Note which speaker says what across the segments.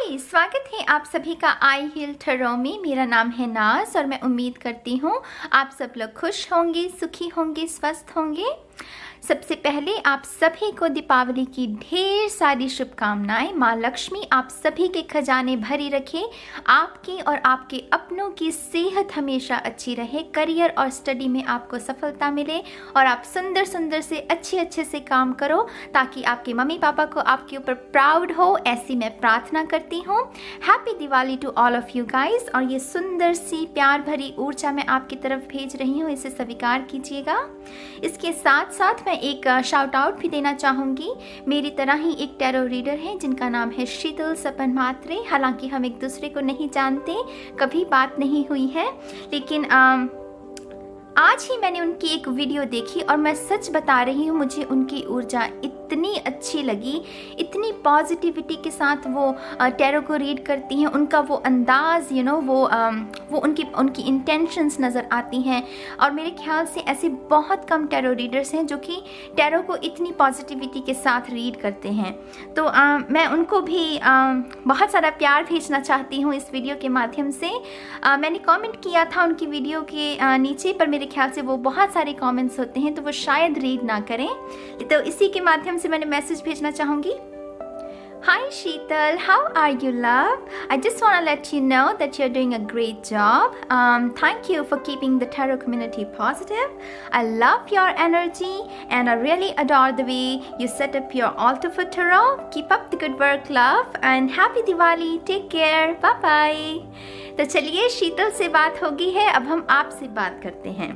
Speaker 1: हाय, स्वागत है आप सभी का आई हील टैरो में। मेरा नाम है नाज और मैं उम्मीद करती हूँ आप सब लोग खुश होंगे, सुखी होंगे, स्वस्थ होंगे। सबसे पहले आप सभी को दीपावली की ढेर सारी शुभकामनाएं। माँ लक्ष्मी आप सभी के खजाने भरी रखे, आपकी और आपके अपनों की सेहत हमेशा अच्छी रहे, करियर और स्टडी में आपको सफलता मिले और आप सुंदर सुंदर से अच्छे से काम करो ताकि आपके मम्मी पापा को आपके ऊपर प्राउड हो, ऐसी मैं प्रार्थना करती हूँ। Happy Diwali to all of you guys. और ये सुंदर सी प्यार भरी ऊर्जा मैं आपकी तरफ भेज रही हूँ, इसे स्वीकार कीजिएगा। इसके साथ साथ मैं एक शाउट आउट भी देना चाहूँगी। मेरी तरह ही एक टैरो रीडर है जिनका नाम है शीतल सपन मात्रे। हालांकि हम एक दूसरे को नहीं जानते, कभी बात नहीं हुई है, लेकिन आज ही मैंने उनकी एक वीडियो देखी और मैं सच बता रही हूँ, मुझे उनकी ऊर्जा इतनी अच्छी लगी, इतनी पॉजिटिविटी के साथ वो टैरो को रीड करती हैं। उनका वो अंदाज वो उनकी इंटेंशंस नज़र आती हैं। और मेरे ख्याल से ऐसे बहुत कम टैरो रीडर्स हैं जो कि टैरो को इतनी पॉजिटिविटी के साथ रीड करते हैं। तो मैं उनको भी बहुत सारा प्यार भेजना चाहती हूँ इस वीडियो के माध्यम से। मैंने कमेंट किया था उनकी वीडियो के नीचे, पर मेरे ख्याल से वो बहुत सारे कमेंट्स होते हैं तो वो शायद रीड ना करें, तो इसी के माध्यम से मैंने मैसेज भेजना चाहूँगी। Hi Sheetal, how are you love? I just want to let you know that you're doing a great job. Thank you for keeping the tarot community positive. I love your energy and I really adore the way you set up your altar for tarot. Keep up the good work love and happy Diwali. Take care. Bye bye. तो चलिए शीतल से बात हो गई है, अब हम आपसे बात करते हैं।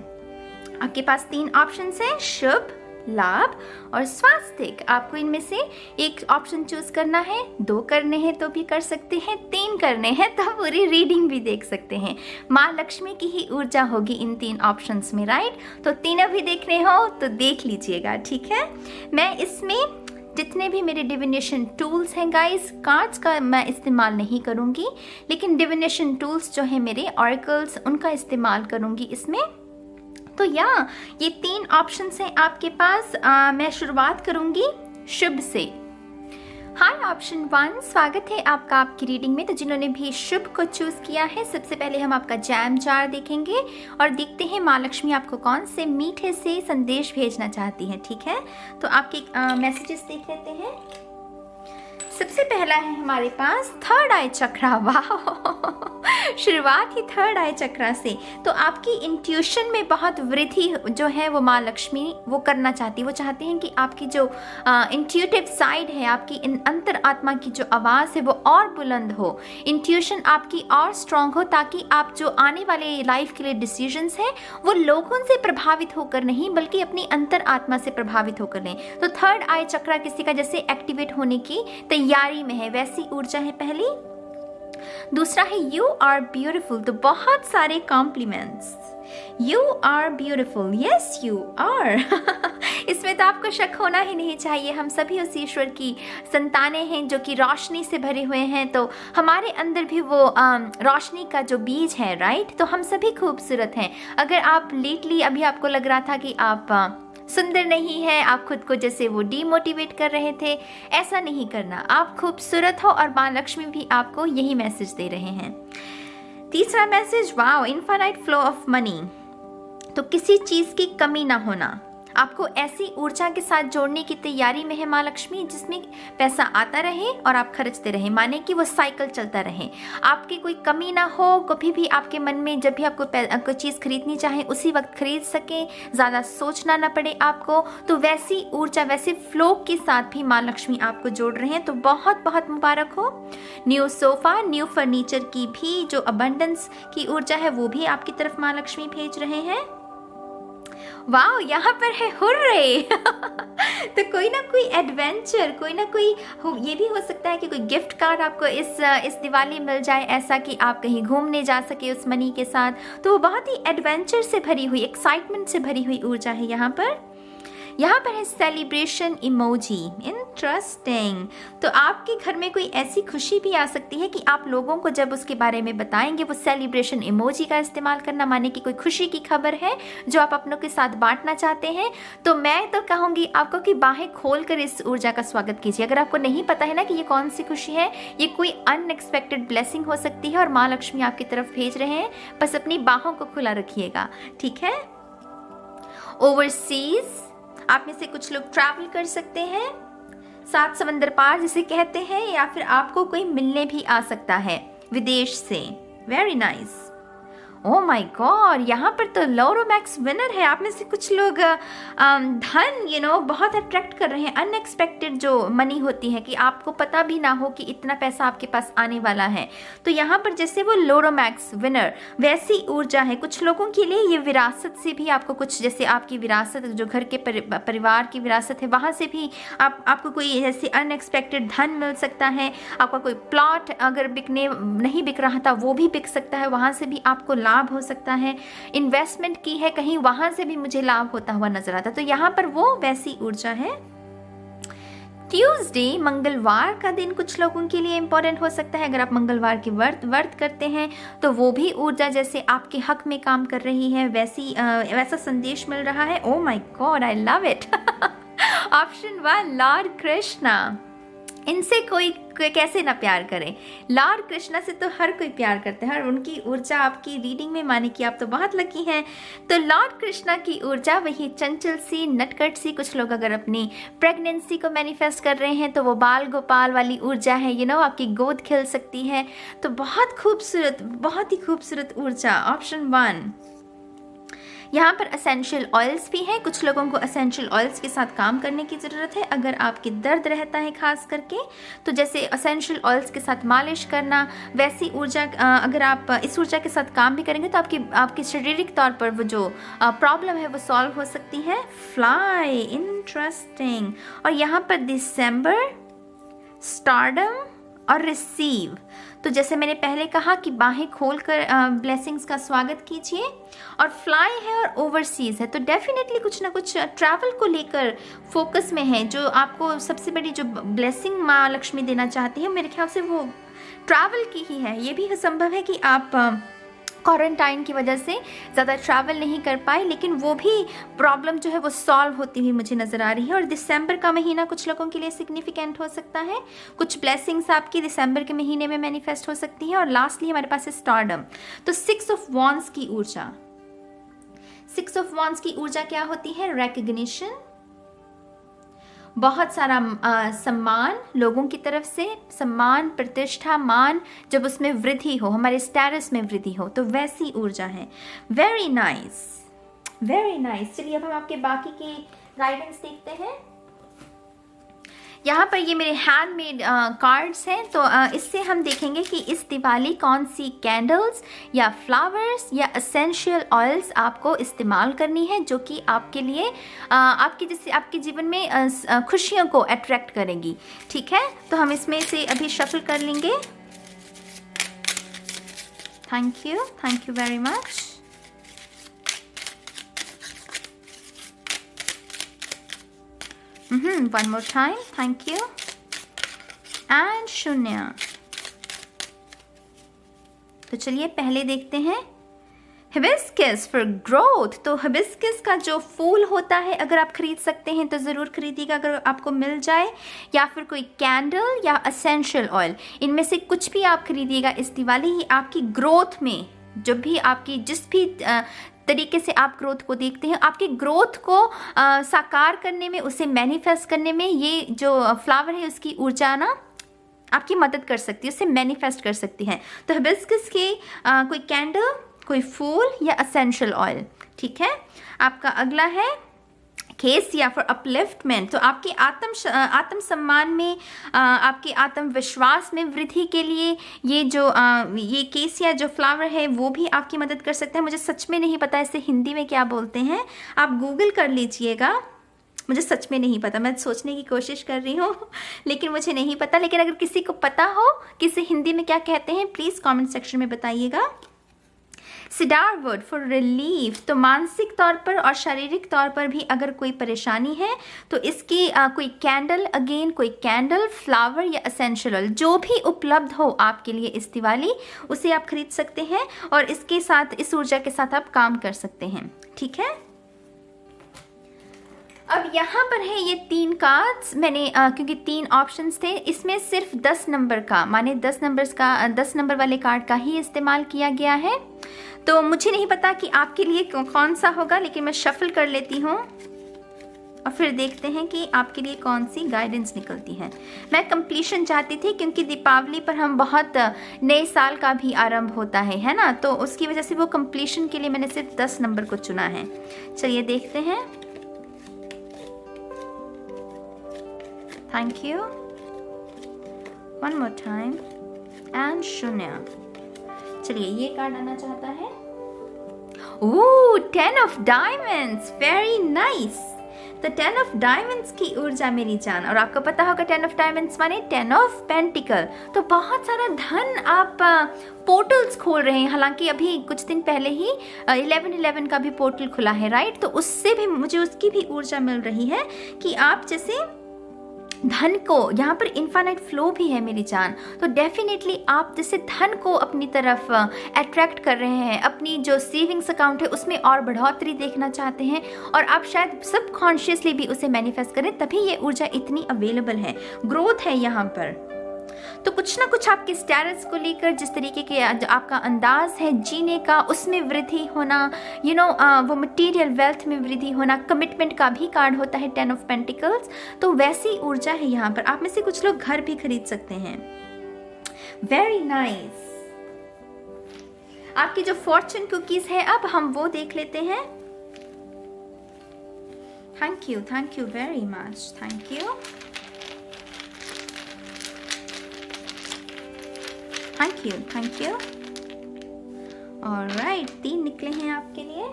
Speaker 1: आपके पास 3 ऑप्शंस हैं, शुभ, लाभ और स्वास्तिक। आपको इनमें से एक ऑप्शन चूज करना है। 2 करने हैं तो भी कर सकते हैं, 3 करने हैं तो पूरी रीडिंग भी देख सकते हैं। माँ लक्ष्मी की ही ऊर्जा होगी इन 3 ऑप्शंस में, राइट? तो तीनों भी देखने हो तो देख लीजिएगा, ठीक है? मैं इसमें जितने भी मेरे डिविनेशन टूल्स हैं गाइस, कार्ड्स का मैं इस्तेमाल नहीं करूँगी, लेकिन डिविनेशन टूल्स जो है मेरे ऑरेकल्स, उनका इस्तेमाल करूँगी इसमें। तो ये 3 ऑप्शंस हैं आपके पास। मैं शुरुआत करूंगी शुभ से। हाय ऑप्शन 1, स्वागत है आपका आपकी रीडिंग में। तो जिन्होंने भी शुभ को चूज किया है, सबसे पहले हम आपका जैम जार देखेंगे और देखते हैं माँ लक्ष्मी आपको कौन से मीठे से संदेश भेजना चाहती हैं, ठीक है? तो आपके मैसेजेस देख लेते हैं। सबसे पहला है हमारे पास थर्ड आई चक्रा। वाह, शुरुआत ही थर्ड आई चक्रा से। तो आपकी इंट्यूशन में बहुत वृद्धि जो है वो माँ लक्ष्मी वो करना चाहती है। वो चाहते हैं कि आपकी जो इंट्यूटिव साइड है, आपकी अंतर आत्मा की जो आवाज़ है वो और बुलंद हो, इंट्यूशन आपकी और स्ट्रांग हो, ताकि आप जो आने वाले लाइफ के लिए डिसीजंस हैं वो लोगों से प्रभावित होकर नहीं बल्कि अपनी अंतर आत्मा से प्रभावित होकर लें। तो थर्ड आई चक्रा किसी का जैसे एक्टिवेट होने की तैयारी में है, वैसी ऊर्जा है पहली। दूसरा है यू आर ब्यूटिफुल। तो बहुत सारे compliments, you are beautiful, yes you are. इसमें तो आपको शक होना ही नहीं चाहिए। हम सभी उस ईश्वर की संतानें हैं जो कि रोशनी से भरे हुए हैं, तो हमारे अंदर भी वो रोशनी का जो बीज है, राइट? तो हम सभी खूबसूरत हैं। अगर आप लेटली अभी आपको लग रहा था कि आप सुंदर नहीं है, आप खुद को जैसे वो डीमोटिवेट कर रहे थे, ऐसा नहीं करना। आप खूबसूरत हो और माँ लक्ष्मी भी आपको यही मैसेज दे रहे हैं। तीसरा message, wow, infinite flow of money. तो किसी चीज़ की कमी ना होना, आपको ऐसी ऊर्जा के साथ जोड़ने की तैयारी में है माँ लक्ष्मी जिसमें पैसा आता रहे और आप खर्चते रहे, माने कि वो साइकिल चलता रहे, आपकी कोई कमी ना हो। कभी भी आपके मन में जब भी आपको कोई चीज़ खरीदनी चाहे उसी वक्त खरीद सकें, ज़्यादा सोचना ना पड़े आपको। तो वैसी ऊर्जा, वैसे फ्लो के साथ भी माँ लक्ष्मी आपको जोड़ रहे हैं, तो बहुत बहुत मुबारक हो। न्यू सोफ़ा, न्यू फर्नीचर की भी जो अबंडेंस की ऊर्जा है वो भी आपकी तरफ माँ लक्ष्मी भेज रहे हैं। वाओ, यहाँ पर है हुर्रे। तो कोई ना कोई एडवेंचर, कोई ना कोई ये भी हो सकता है कि कोई गिफ्ट कार्ड आपको इस दिवाली मिल जाए, ऐसा कि आप कहीं घूमने जा सके उस मनी के साथ। तो वो बहुत ही एडवेंचर से भरी हुई, एक्साइटमेंट से भरी हुई ऊर्जा है यहाँ पर। यहाँ पर है सेलिब्रेशन इमोजी, इंटरेस्टिंग। तो आपके घर में कोई ऐसी खुशी भी आ सकती है कि आप लोगों को जब उसके बारे में बताएंगे वो सेलिब्रेशन इमोजी का इस्तेमाल करना, माने कि कोई खुशी की खबर है जो आप अपनों के साथ बांटना चाहते हैं, तो मैं तो कहूँगी आपको कि बाहें खोल कर इस ऊर्जा का स्वागत कीजिए। अगर आपको नहीं पता है ना कि ये कौन सी खुशी है, ये कोई अनएक्सपेक्टेड ब्लेसिंग हो सकती है और माँ लक्ष्मी आपकी तरफ भेज रहे हैं, बस अपनी बाहों को खुला रखिएगा, ठीक है। ओवरसीज, आप में से कुछ लोग ट्रैवल कर सकते हैं, सात समंदर पार जिसे कहते हैं, या फिर आपको कोई मिलने भी आ सकता है विदेश से। Very nice. Oh my God, यहाँ पर तो लोरोमैक्स विनर है। आप में से कुछ लोग धन बहुत अट्रैक्ट कर रहे हैं। अनएक्सपेक्टेड जो मनी होती है कि आपको पता भी ना हो कि इतना पैसा आपके पास आने वाला है, तो यहाँ पर जैसे वो लोरोमैक्स विनर वैसी ऊर्जा है। कुछ लोगों के लिए ये विरासत से भी आपको कुछ, जैसे आपकी विरासत जो घर के परिवार की विरासत है, वहाँ से भी आपको कोई जैसे अनएक्सपेक्टेड धन मिल सकता है। आपका कोई प्लॉट अगर नहीं बिक रहा था वो भी बिक सकता है, वहाँ से भी आपको लाभ हो सकता है। इन्वेस्टमेंट की है कहीं, वहां से भी मुझे लाभ होता हुआ नजर आता है। तो यहाँ पर वो वैसी ऊर्जा है। ट्यूसडे, मंगलवार का दिन कुछ लोगों के लिए इंपॉर्टेंट हो सकता है। अगर आप मंगलवार के व्रत करते हैं तो वो भी ऊर्जा जैसे आपके हक में काम कर रही है, वैसा संदेश मिल रहा है। ओह my god, I love it. Option 1, Lord Krishna. इनसे कोई कैसे ना प्यार करे। लॉर्ड कृष्णा से तो हर कोई प्यार करते हैं और उनकी ऊर्जा आपकी रीडिंग में, माने कि आप तो बहुत लकी हैं। तो लॉर्ड कृष्णा की ऊर्जा वही चंचल सी, नटखट सी। कुछ लोग अगर अपनी प्रेगनेंसी को मैनिफेस्ट कर रहे हैं तो वो बाल गोपाल वाली ऊर्जा है, आपकी गोद खिल सकती है। तो बहुत खूबसूरत, बहुत ही खूबसूरत ऊर्जा। ऑप्शन 1। यहाँ पर असेंशियल ऑयल्स भी हैं। कुछ लोगों को असेंशियल ऑयल्स के साथ काम करने की ज़रूरत है। अगर आपके दर्द रहता है खास करके, तो जैसे असेंशियल ऑयल्स के साथ मालिश करना, वैसी ऊर्जा अगर आप इस ऊर्जा के साथ काम भी करेंगे तो आपकी शारीरिक तौर पर वो जो प्रॉब्लम है वो सॉल्व हो सकती है। Fly, interesting. और यहाँ पर दिसंबर, स्टारडम और रिसीव। तो जैसे मैंने पहले कहा कि बाहें खोलकर ब्लेसिंग्स का स्वागत कीजिए। और फ्लाई है और ओवरसीज है, तो डेफिनेटली कुछ ना कुछ ट्रैवल को लेकर फोकस में है। जो आपको सबसे बड़ी जो ब्लेसिंग माँ लक्ष्मी देना चाहती है, मेरे ख्याल से वो ट्रैवल की ही है। ये भी संभव है कि आप क्वारंटाइन की वजह से ज़्यादा ट्रैवल नहीं कर पाए, लेकिन वो भी प्रॉब्लम जो है वो सॉल्व होती हुई मुझे नज़र आ रही है। और दिसंबर का महीना कुछ लोगों के लिए सिग्निफिकेंट हो सकता है। कुछ ब्लेसिंग्स आपकी दिसंबर के महीने में मैनिफेस्ट हो सकती है। और लास्टली हमारे पास है स्टारडम। तो 6 ऑफ वॉन्ड्स की ऊर्जा, 6 ऑफ वॉन्ड्स की ऊर्जा क्या होती है? रिकग्निशन, बहुत सारा सम्मान, लोगों की तरफ से सम्मान, प्रतिष्ठा, मान, जब उसमें वृद्धि हो, हमारे स्टेटस में वृद्धि हो, तो वैसी ऊर्जा है। Very nice, very nice. चलिए अब हम आपके बाकी की गाइडेंस देखते हैं। यहाँ पर ये मेरे हैंडमेड कार्ड्स हैं, तो इससे हम देखेंगे कि इस दिवाली कौन सी कैंडल्स या फ्लावर्स या एसेंशियल ऑयल्स आपको इस्तेमाल करनी है, जो कि आपके लिए आपके जीवन में खुशियों को अट्रैक्ट करेंगी। ठीक है, तो हम इसमें से अभी शफल कर लेंगे। Thank you very much. One more time, thank you. And शून्य। तो चलिए पहले देखते हैं हिबिस्कस फॉर ग्रोथ। तो हिबिस्कस का जो फूल होता है, अगर आप खरीद सकते हैं तो ज़रूर खरीदिएगा अगर आपको मिल जाए, या फिर कोई कैंडल या एसेंशियल ऑयल, इनमें से कुछ भी आप खरीदिएगा इस दिवाली। ही आपकी ग्रोथ में, जब भी आपकी जिस भी तरीके से आप ग्रोथ को देखते हैं, आपकी ग्रोथ को साकार करने में, उसे मैनिफेस्ट करने में ये जो फ्लावर है उसकी ऊर्जा ना आपकी मदद कर सकती है, उसे मैनिफेस्ट कर सकती है। तो हिबिस्कस के कोई कैंडल, कोई फूल या एसेंशियल ऑयल। ठीक है, आपका अगला है केस या फिर अपलिफ्टमेंट। तो आपके आत्म सम्मान में, आपके आत्मविश्वास में वृद्धि के लिए ये केस या जो फ्लावर है वो भी आपकी मदद कर सकता है। मुझे सच में नहीं पता इसे हिंदी में क्या बोलते हैं, आप गूगल कर लीजिएगा। मुझे सच में नहीं पता, मैं सोचने की कोशिश कर रही हूँ लेकिन मुझे नहीं पता। लेकिन अगर किसी को पता हो कि इसे हिंदी में क्या कहते हैं, प्लीज़ कमेंट सेक्शन में बताइएगा। सिडार वुड फॉर रिलीफ, तो मानसिक तौर पर और शारीरिक तौर पर भी अगर कोई परेशानी है तो इसकी कोई कैंडल, अगेन कोई कैंडल, फ्लावर या एसेंशियल ऑयल जो भी उपलब्ध हो आपके लिए इस दिवाली, उसे आप खरीद सकते हैं और इसके साथ, इस ऊर्जा के साथ आप काम कर सकते हैं। ठीक है, अब यहाँ पर है ये 3 कार्ड्स। मैंने क्योंकि 3 ऑप्शंस थे, इसमें सिर्फ 10 नंबर का, माने 10 नंबर वाले कार्ड का ही इस्तेमाल किया गया है। तो मुझे नहीं पता कि आपके लिए कौन सा होगा, लेकिन मैं शफल कर लेती हूँ और फिर देखते हैं कि आपके लिए कौन सी गाइडेंस निकलती है। मैं कंप्लीशन चाहती थी क्योंकि दीपावली पर हम बहुत नए साल का भी आरंभ होता है ना, तो उसकी वजह से वो कंप्लीशन के लिए मैंने सिर्फ 10 नंबर को चुना है। चलिए देखते हैं। Thank you, one more time and शून्य। चलिए ये कार्ड आना चाहता है। ओह, 10 ऑफ डायमंड्स, वेरी नाइस। तो 10 ऑफ डायमंड्स की ऊर्जा मेरी जान, और आपको पता होगा 10 ऑफ डायमंड्स माने 10 ऑफ पेंटिकल, तो बहुत सारा धन आप पोर्टल्स खोल रहे हैं। हालांकि अभी कुछ दिन पहले ही 11/11 का भी पोर्टल खुला है, राइट, तो उससे भी मुझे उसकी भी ऊर्जा मिल रही है कि आप जैसे धन को, यहाँ पर इन्फाइनाइट फ्लो भी है मेरी जान, तो डेफिनेटली आप जैसे धन को अपनी तरफ अट्रैक्ट कर रहे हैं, अपनी जो सेविंग्स अकाउंट है उसमें और बढ़ोतरी देखना चाहते हैं, और आप शायद सबकॉन्शियसली भी उसे मैनिफेस्ट करें, तभी ये ऊर्जा इतनी अवेलेबल है, ग्रोथ है यहाँ पर। तो कुछ ना कुछ आपके स्टेटस को लेकर, जिस तरीके के आपका अंदाज है जीने का, उसमें वृद्धि होना, वो मटेरियल वेल्थ में वृद्धि होना, कमिटमेंट का भी कार्ड होता है 10 ऑफ पेंटिकल्स, तो वैसी ऊर्जा है यहाँ पर। आप में से कुछ लोग घर भी खरीद सकते हैं। Very nice. आपकी जो फॉर्चून कुकीज है, अब हम वो देख लेते हैं। Thank you very much, thank you. Thank you. Alright, 3 निकले हैं आपके लिए।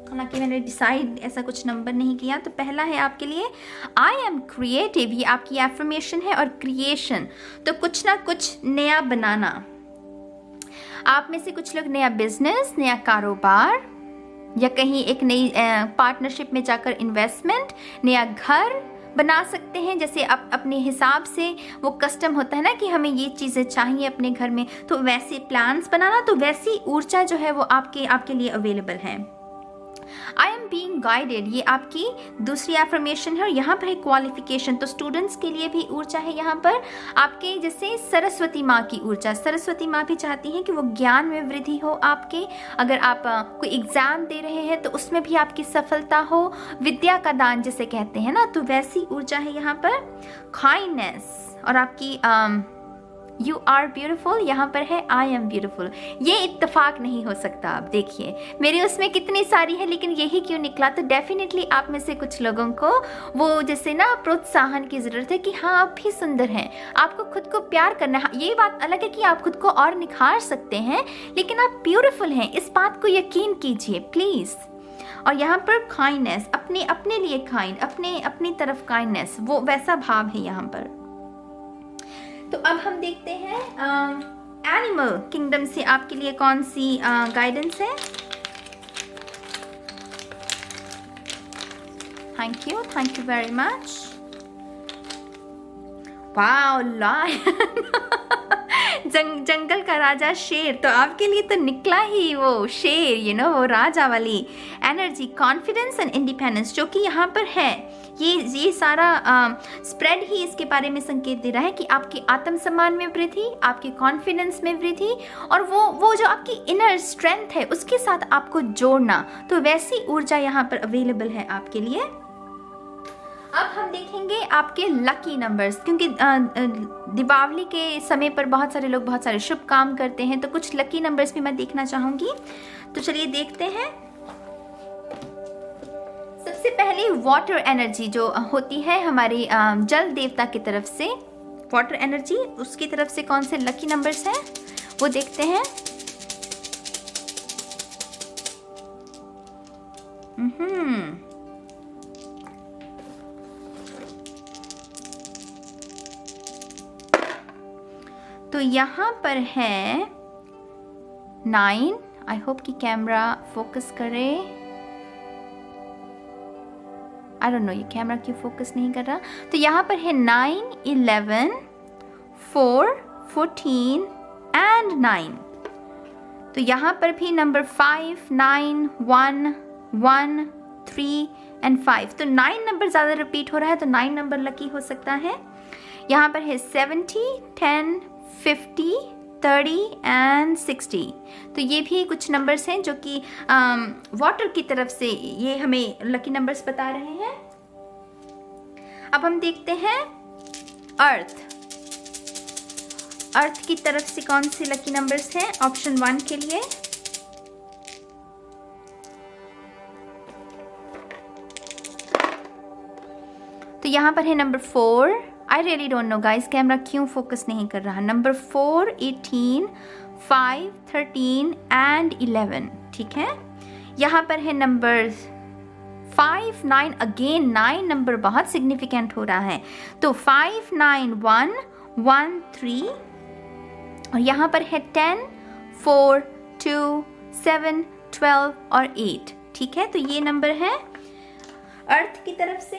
Speaker 1: हालांकि मैंने डिसाइड ऐसा कुछ नंबर नहीं किया। तो पहला है आपके लिए आई एम क्रिएटिव, ये आपकी एफर्मेशन है, और क्रिएशन तो कुछ ना कुछ नया बनाना। आप में से कुछ लोग नया बिजनेस, नया कारोबार, या कहीं एक नई पार्टनरशिप में जाकर इन्वेस्टमेंट, नया घर बना सकते हैं। जैसे अपने हिसाब से वो कस्टम होता है ना कि हमें ये चीज़ें चाहिए अपने घर में, तो वैसे प्लान्स बनाना, तो वैसी ऊर्जा जो है वो आपके लिए अवेलेबल है। आई एम बीइंग गाइडेड, ये आपकी दूसरी एफर्मेशन है, और यहाँ पर है क्वालिफिकेशन, तो स्टूडेंट्स के लिए भी ऊर्जा है यहाँ पर। आपके जैसे सरस्वती माँ की ऊर्जा, सरस्वती माँ भी चाहती हैं कि वो ज्ञान में वृद्धि हो आपके। अगर आप कोई एग्जाम दे रहे हैं तो उसमें भी आपकी सफलता हो, विद्या का दान जिसे कहते हैं ना, तो वैसी ऊर्जा है यहाँ पर। काइंडनेस, और आपकी यू आर ब्यूटिफुल, यहाँ पर है आई एम ब्यूटिफुल। ये इत्तेफाक नहीं हो सकता। आप देखिए मेरे उसमें कितनी सारी है, लेकिन यही क्यों निकला। तो डेफिनेटली आप में से कुछ लोगों को वो जैसे ना प्रोत्साहन की ज़रूरत है कि हाँ आप भी सुंदर हैं, आपको खुद को प्यार करना है। ये बात अलग है कि आप खुद को और निखार सकते हैं, लेकिन आप ब्यूटिफुल हैं, इस बात को यकीन कीजिए प्लीज़। और यहाँ पर काइंडनेस, अपने लिए काइंड, अपनी तरफ काइंडनेस, वो वैसा भाव है यहाँ पर। तो अब हम देखते हैं एनिमल किंगडम से आपके लिए कौन सी गाइडेंस है। Thank you very much. Wow, lion जंगल का राजा शेर, तो आपके लिए तो निकला ही वो शेर, वो राजा वाली एनर्जी, कॉन्फिडेंस एंड इंडिपेंडेंस, जो कि यहाँ पर है। ये सारा स्प्रेड ही इसके बारे में संकेत दे रहा है कि आपके आत्मसम्मान में वृद्धि, आपके कॉन्फिडेंस में वृद्धि, और वो जो आपकी इनर स्ट्रेंथ है उसके साथ आपको जोड़ना, तो वैसी ऊर्जा यहाँ पर अवेलेबल है आपके लिए। अब हम देखेंगे आपके लकी नंबर्स, क्योंकि दीपावली के समय पर बहुत सारे लोग बहुत सारे शुभ काम करते हैं, तो कुछ लकी नंबर्स भी मैं देखना चाहूँगी। तो चलिए देखते हैं। सबसे पहले वाटर एनर्जी जो होती है हमारी जल देवता की तरफ से, वाटर एनर्जी, उसकी तरफ से कौन से लकी नंबर्स हैं वो देखते हैं। तो यहाँ पर है 9, आई होप कि कैमरा फोकस करे। आई डोंट नो ये कैमरा क्यों फोकस नहीं कर रहा। तो यहाँ पर है 9, 11, 4, 14 एंड 9। तो यहाँ पर भी नंबर 5, 9, 1, 1, 3 एंड 5। तो 9 नंबर ज़्यादा रिपीट हो रहा है, तो 9 नंबर लकी हो सकता है। यहाँ पर है 70, 10, 50, 30 एंड 60। तो ये भी कुछ नंबर्स हैं जो कि वाटर की तरफ से ये हमें लकी नंबर्स बता रहे हैं। अब हम देखते हैं अर्थ की तरफ से कौन से लकी नंबर्स हैं ऑप्शन 1 के लिए। तो यहाँ पर है number 4। I really don't know guys camera क्यों फोकस नहीं कर रहा। Number 4, 18, 5, 13 and 11। ठीक है। यहाँ पर है नंबर 5, 9। अगेन 9 नंबर बहुत सिग्निफिकेंट हो रहा है। तो 5, 9, 1, 1, 3 और यहाँ पर है 10, 4, 2, 7, 12 और 8। ठीक है। तो ये नंबर है अर्थ की तरफ से।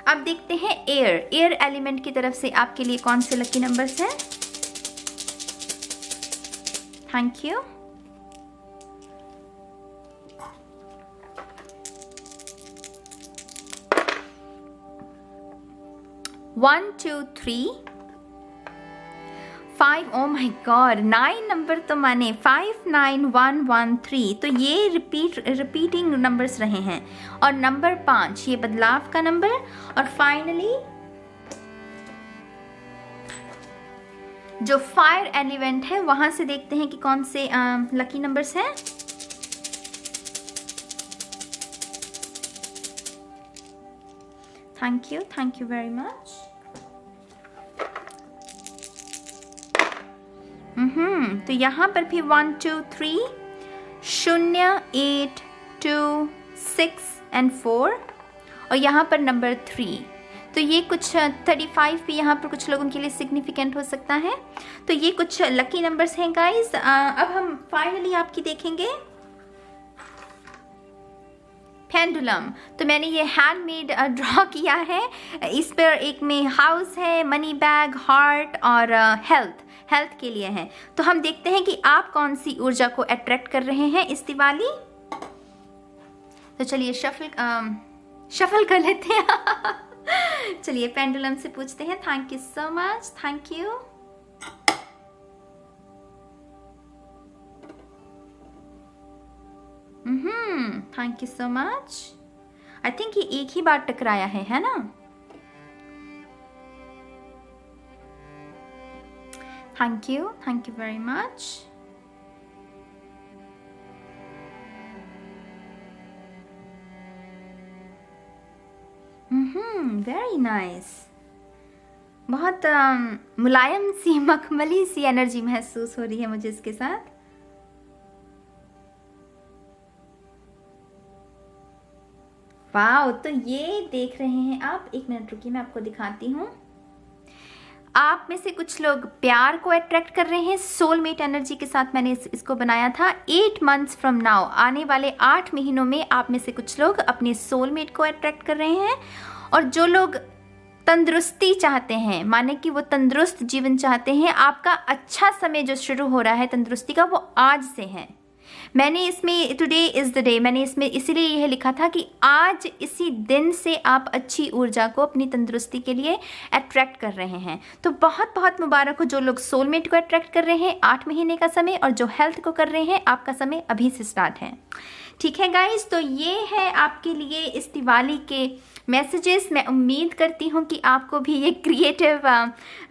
Speaker 1: अब देखते हैं एयर एलिमेंट की तरफ से आपके लिए कौन से लकी नंबर्स हैं। Thank you. One, 2, 3, 5। Oh my God 9 number तो माने 5, 9, 1, 1, 3। तो ये रिपीटिंग नंबर्स रहे हैं। और नंबर 5 ये बदलाव का नंबर। और फाइनली जो फायर एलिमेंट है वहां से देखते हैं कि कौन से लकी नंबर्स हैं। Thank you very much. तो यहाँ पर भी 1, 2, 3, 0, 8, 2, 6 एंड 4 और यहाँ पर नंबर 3। तो ये कुछ 35 भी यहाँ पर कुछ लोगों के लिए सिग्निफिकेंट हो सकता है। तो ये कुछ लकी नंबर्स हैं गाइस। अब हम फाइनली आपकी देखेंगे पेंडुलम। तो मैंने ये हैंडमेड ड्रॉ किया है। इस पर एक में हाउस है, मनी बैग, हार्ट और हेल्थ के लिए है। तो हम देखते हैं कि आप कौन सी ऊर्जा को अट्रैक्ट कर रहे हैं इस दिवाली। तो चलिए शफल कर लेते हैं। चलिए पेंडुलम से पूछते हैं। Thank you so much. Thank you. Thank you so much. I think ये एक ही बार टकराया है ना। Thank you very much. Very nice. बहुत मुलायम सी मखमली सी एनर्जी महसूस हो रही है मुझे इसके साथ। वाओ। तो ये देख रहे हैं आप, एक मिनट रुकिए मैं आपको दिखाती हूँ। आप में से कुछ लोग प्यार को अट्रैक्ट कर रहे हैं सोलमेट एनर्जी के साथ। मैंने इसको बनाया था 8 months फ्रॉम नाउ। आने वाले 8 महीनों में आप में से कुछ लोग अपने सोलमेट को अट्रैक्ट कर रहे हैं। और जो लोग तंदुरुस्ती चाहते हैं, माने कि वो तंदुरुस्त जीवन चाहते हैं, आपका अच्छा समय जो शुरू हो रहा है तंदुरुस्ती का, वो आज से है। मैंने इसमें टुडे इज़ द डे, मैंने इसमें इसीलिए यह लिखा था कि आज इसी दिन से आप अच्छी ऊर्जा को अपनी तंदुरुस्ती के लिए अट्रैक्ट कर रहे हैं। तो बहुत बहुत मुबारक हो जो लोग सोलमेट को अट्रैक्ट कर रहे हैं 8 महीने का समय, और जो हेल्थ को कर रहे हैं आपका समय अभी से स्टार्ट है। ठीक है गाइज, तो ये है आपके लिए इस दिवाली के मैसेजेस। मैं उम्मीद करती हूँ कि आपको भी ये क्रिएटिव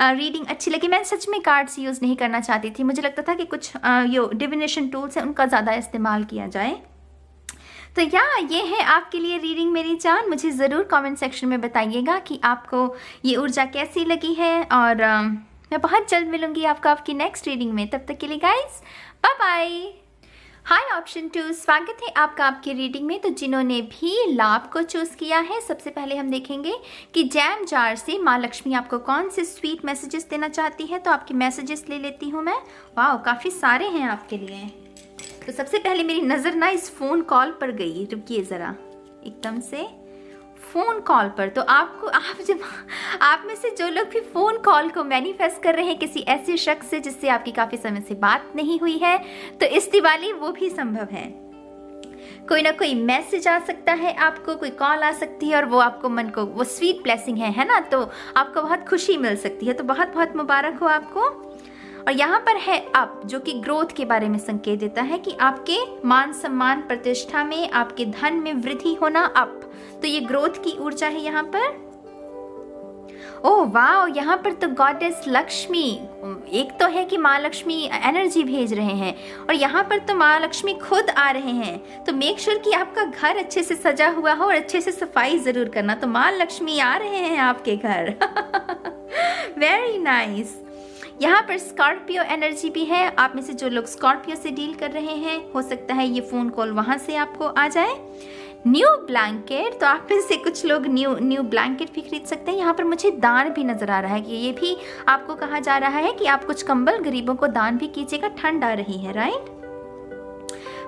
Speaker 1: रीडिंग अच्छी लगी। मैं सच में कार्ड्स यूज़ नहीं करना चाहती थी, मुझे लगता था कि कुछ जो डिविनेशन टूल्स हैं उनका ज़्यादा इस्तेमाल किया जाए। तो ये है आपके लिए रीडिंग मेरी जान। मुझे ज़रूर कमेंट सेक्शन में बताइएगा कि आपको ये ऊर्जा कैसी लगी है, और मैं बहुत जल्द मिलूँगी आपको आपकी नेक्स्ट रीडिंग में। तब तक के लिए गाइज बाय बाय। हाय ऑप्शन 2, स्वागत है आपका आपकी रीडिंग में। तो जिन्होंने भी लाभ को चूज़ किया है, सबसे पहले हम देखेंगे कि जैम जार से माँ लक्ष्मी आपको कौन से स्वीट मैसेजेस देना चाहती है। तो आपके मैसेजेस ले लेती हूँ मैं। वाह, काफ़ी सारे हैं आपके लिए। तो सबसे पहले मेरी नज़र ना इस फ़ोन कॉल पर गई। रुकिए ज़रा, एकदम से फ़ोन कॉल पर। तो आप में से जो लोग भी फ़ोन कॉल को मैनिफेस्ट कर रहे हैं किसी ऐसे शख्स से जिससे आपकी काफ़ी समय से बात नहीं हुई है, तो इस दिवाली वो भी संभव है। कोई ना कोई मैसेज आ सकता है आपको, कोई कॉल आ सकती है और वो आपको मन को, वो स्वीट ब्लेसिंग है ना, तो आपको बहुत खुशी मिल सकती है। तो बहुत बहुत मुबारक हो आपको। और यहाँ पर है अप, जो कि ग्रोथ के बारे में संकेत देता है कि आपके मान सम्मान प्रतिष्ठा में, आपके धन में वृद्धि होना, अप। तो ये ग्रोथ की ऊर्जा है यहाँ पर। ओह वाह, यहाँ पर तो गॉडेस लक्ष्मी, एक तो है कि माँ लक्ष्मी एनर्जी भेज रहे हैं और यहाँ पर तो माँ लक्ष्मी खुद आ रहे हैं। तो मेक श्योर कि आपका घर अच्छे से सजा हुआ हो और अच्छे से सफाई जरूर करना। तो माँ लक्ष्मी आ रहे हैं आपके घर। Very nice. यहाँ पर स्कॉर्पियो एनर्जी भी है। आप में से जो लोग स्कॉर्पियो से डील कर रहे हैं, हो सकता है ये फ़ोन कॉल वहाँ से आपको आ जाए। न्यू ब्लैंकेट, तो आप में से कुछ लोग न्यू ब्लैंकेट भी खरीद सकते हैं। यहाँ पर मुझे दान भी नज़र आ रहा है कि ये भी आपको कहा जा रहा है कि आप कुछ कंबल गरीबों को दान भी कीजिएगा, ठंड आ रही है, right.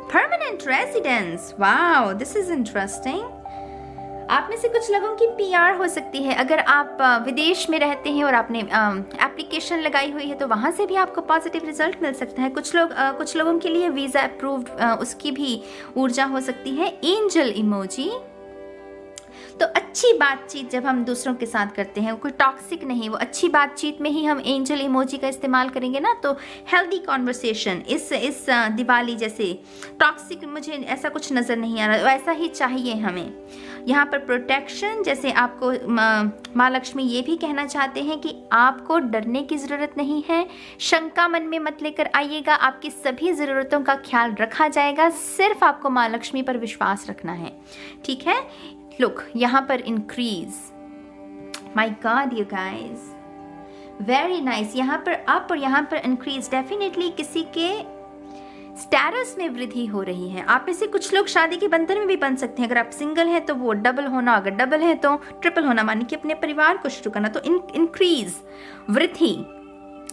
Speaker 1: Permanent residence, wow this is interesting. आप में से कुछ लोगों की PR हो सकती है। अगर आप विदेश में रहते हैं और आपने एप्लीकेशन लगाई हुई है तो वहाँ से भी आपको पॉजिटिव रिजल्ट मिल सकता है। कुछ लोगों के लिए वीज़ा अप्रूव्ड, उसकी भी ऊर्जा हो सकती है। एंजल इमोजी, तो अच्छी बातचीत जब हम दूसरों के साथ करते हैं, कोई टॉक्सिक नहीं, वो अच्छी बातचीत में ही हम एंजल इमोजी का इस्तेमाल करेंगे ना, तो हेल्दी कॉन्वर्सेशन। इस दिवाली जैसे टॉक्सिक मुझे ऐसा कुछ नज़र नहीं आ रहा, ऐसा ही चाहिए हमें। यहाँ पर प्रोटेक्शन, जैसे आपको माँ लक्ष्मी ये भी कहना चाहते हैं कि आपको डरने की ज़रूरत नहीं है, शंका मन में मत लेकर आइएगा, आपकी सभी ज़रूरतों का ख्याल रखा जाएगा, सिर्फ आपको माँ लक्ष्मी पर विश्वास रखना है, ठीक है। लुक, यहाँ पर increase, my God you guys, very nice. यहाँ पर अप और यहाँ पर इंक्रीज, डेफिनेटली किसी के स्टेटस में वृद्धि हो रही है। आप में से कुछ लोग शादी के बंधन में भी बन सकते हैं। अगर आप सिंगल हैं तो वो डबल होना, अगर डबल है तो ट्रिपल होना, मानी कि अपने परिवार को शुरू करना। तो इंक्रीज, वृद्धि,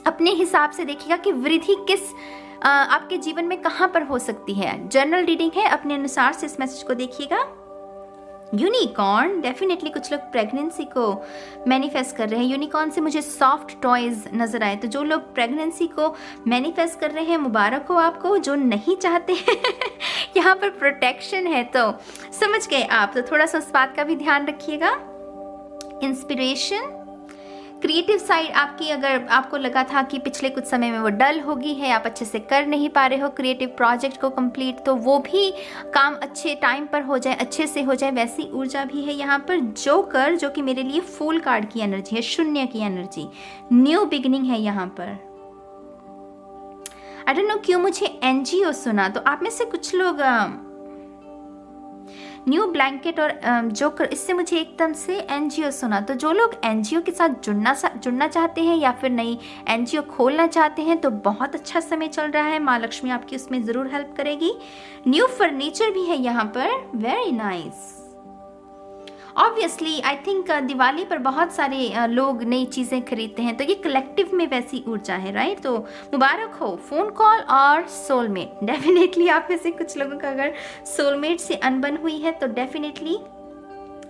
Speaker 1: अपने हिसाब से देखिएगा कि वृद्धि किस आपके जीवन में कहाँ पर हो सकती है। जनरल रीडिंग है, अपने अनुसार से इस मैसेज को देखिएगा। यूनिकॉर्न, डेफिनेटली कुछ लोग प्रेगनेंसी को मैनिफेस्ट कर रहे हैं। यूनिकॉर्न से मुझे सॉफ्ट टॉयज नजर आए। तो जो लोग प्रेगनेंसी को मैनिफेस्ट कर रहे हैं, मुबारक हो आपको। जो नहीं चाहते हैं यहाँ पर प्रोटेक्शन है, तो समझ गए आप, तो थोड़ा सा उस बात का भी ध्यान रखिएगा। इंस्पिरेशन, क्रिएटिव साइड आपकी, अगर आपको लगा था कि पिछले कुछ समय में वो डल होगी है, आप अच्छे से कर नहीं पा रहे हो क्रिएटिव प्रोजेक्ट को कंप्लीट, तो वो भी काम अच्छे टाइम पर हो जाए, अच्छे से हो जाए, वैसी ऊर्जा भी है यहाँ पर। जोकर, जो कि मेरे लिए फूल कार्ड की एनर्जी है, शून्य की एनर्जी, न्यू बिगिनिंग है यहाँ पर। आई डोंट नो क्यों मुझे NGO सुना, तो आप में से कुछ लोग न्यू ब्लैंकेट और जोकर, इससे मुझे एकदम से NGO सुना। तो जो लोग NGO के साथ जुड़ना चाहते हैं या फिर नई NGO खोलना चाहते हैं, तो बहुत अच्छा समय चल रहा है, माँ लक्ष्मी आपकी उसमें ज़रूर हेल्प करेगी। न्यू फर्नीचर भी है यहाँ पर, very nice. Obviously I think Diwali पर बहुत सारे लोग नई चीज़ें खरीदते हैं, तो ये कलेक्टिव में वैसी ऊर्जा है, राइट। तो मुबारक हो फ़ोन कॉल और सोलमेट। डेफिनेटली आप में से कुछ लोगों का अगर सोलमेट से अनबन हुई है तो डेफिनेटली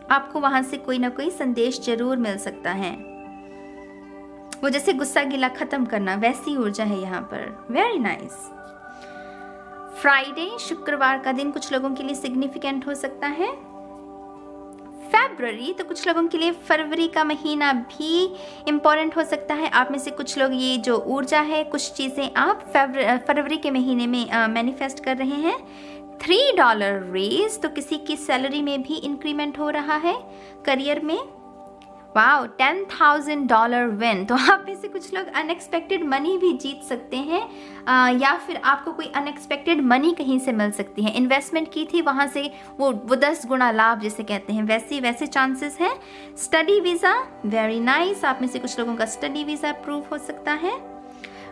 Speaker 1: आपको वहाँ से कोई ना कोई संदेश जरूर मिल सकता है। वो जैसे गुस्सा गिला खत्म करना, वैसी ऊर्जा है यहाँ पर, वेरी नाइस। फ्राइडे, शुक्रवार का दिन कुछ लोगों के लिए सिग्निफिकेंट हो सकता है। फरवरी, तो कुछ लोगों के लिए फरवरी का महीना भी इम्पोर्टेंट हो सकता है। आप में से कुछ लोग ये जो ऊर्जा है, कुछ चीज़ें आप फरवरी के महीने में मैनिफेस्ट कर रहे हैं। $3 रेज, तो किसी की सैलरी में भी इंक्रीमेंट हो रहा है, करियर में। वाओ, $10,000 विन, तो आप में से कुछ लोग अनएक्सपेक्टेड मनी भी जीत सकते हैं, या फिर आपको कोई अनएक्सपेक्टेड मनी कहीं से मिल सकती है। इन्वेस्टमेंट की थी, वहाँ से वो 10 गुना लाभ जिसे कहते हैं, वैसे चांसेस हैं। स्टडी वीज़ा, वेरी नाइस, आप में से कुछ लोगों का स्टडी वीज़ा अप्रूव हो सकता है।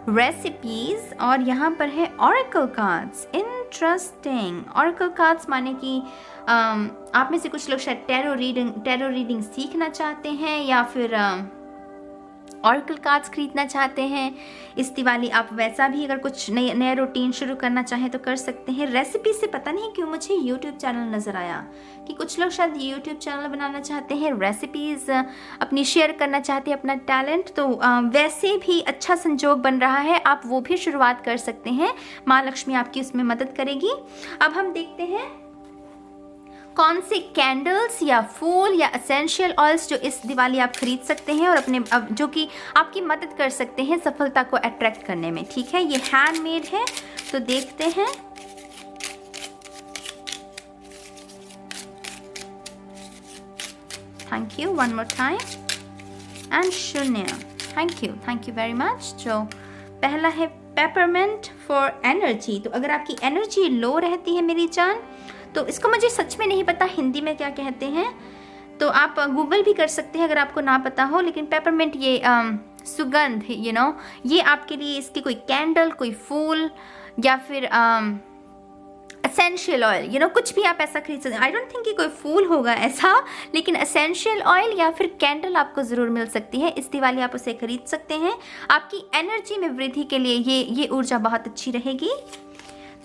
Speaker 1: रेसिपीज, और यहाँ पर है oracle cards, interesting. Oracle cards माने कि आप में से कुछ लोग शायद टैरो रीडिंग सीखना चाहते हैं या फिर ऑरेकल कार्ड्स खरीदना चाहते हैं इस दिवाली। आप वैसा भी अगर कुछ नया रूटीन शुरू करना चाहें तो कर सकते हैं। रेसिपी से पता नहीं क्यों मुझे यूट्यूब चैनल नज़र आया कि कुछ लोग शायद यूट्यूब चैनल बनाना चाहते हैं, रेसिपीज़ अपनी शेयर करना चाहते हैं, अपना टैलेंट। तो वैसे भी अच्छा संजोग बन रहा है, आप वो भी शुरुआत कर सकते हैं। माँ लक्ष्मी आपकी उसमें मदद करेगी। अब हम देखते हैं कौन से कैंडल्स या फूल या एसेंशियल ऑयल्स जो इस दिवाली आप खरीद सकते हैं और अपने जो कि आपकी मदद कर सकते हैं सफलता को अट्रैक्ट करने में। ठीक है, ये हैंडमेड है तो देखते हैं। Thank you one more time and शून्य। Thank you very much. जो पहला है पेपरमेंट फॉर एनर्जी। तो अगर आपकी एनर्जी लो रहती है मेरी जान, तो इसको मुझे सच में नहीं पता हिंदी में क्या कहते हैं, तो आप गूगल भी कर सकते हैं अगर आपको ना पता हो। लेकिन पेपरमेंट ये सुगंध, ये आपके लिए इसकी कोई कैंडल, कोई फूल या फिर एसेंशियल ऑयल, कुछ भी आप ऐसा खरीद सकते हैं। आई डोंट थिंक कि कोई फूल होगा ऐसा, लेकिन एसेंशियल ऑयल या फिर कैंडल आपको ज़रूर मिल सकती है इस दिवाली। आप उसे खरीद सकते हैं। आपकी एनर्जी में वृद्धि के लिए ये ऊर्जा बहुत अच्छी रहेगी।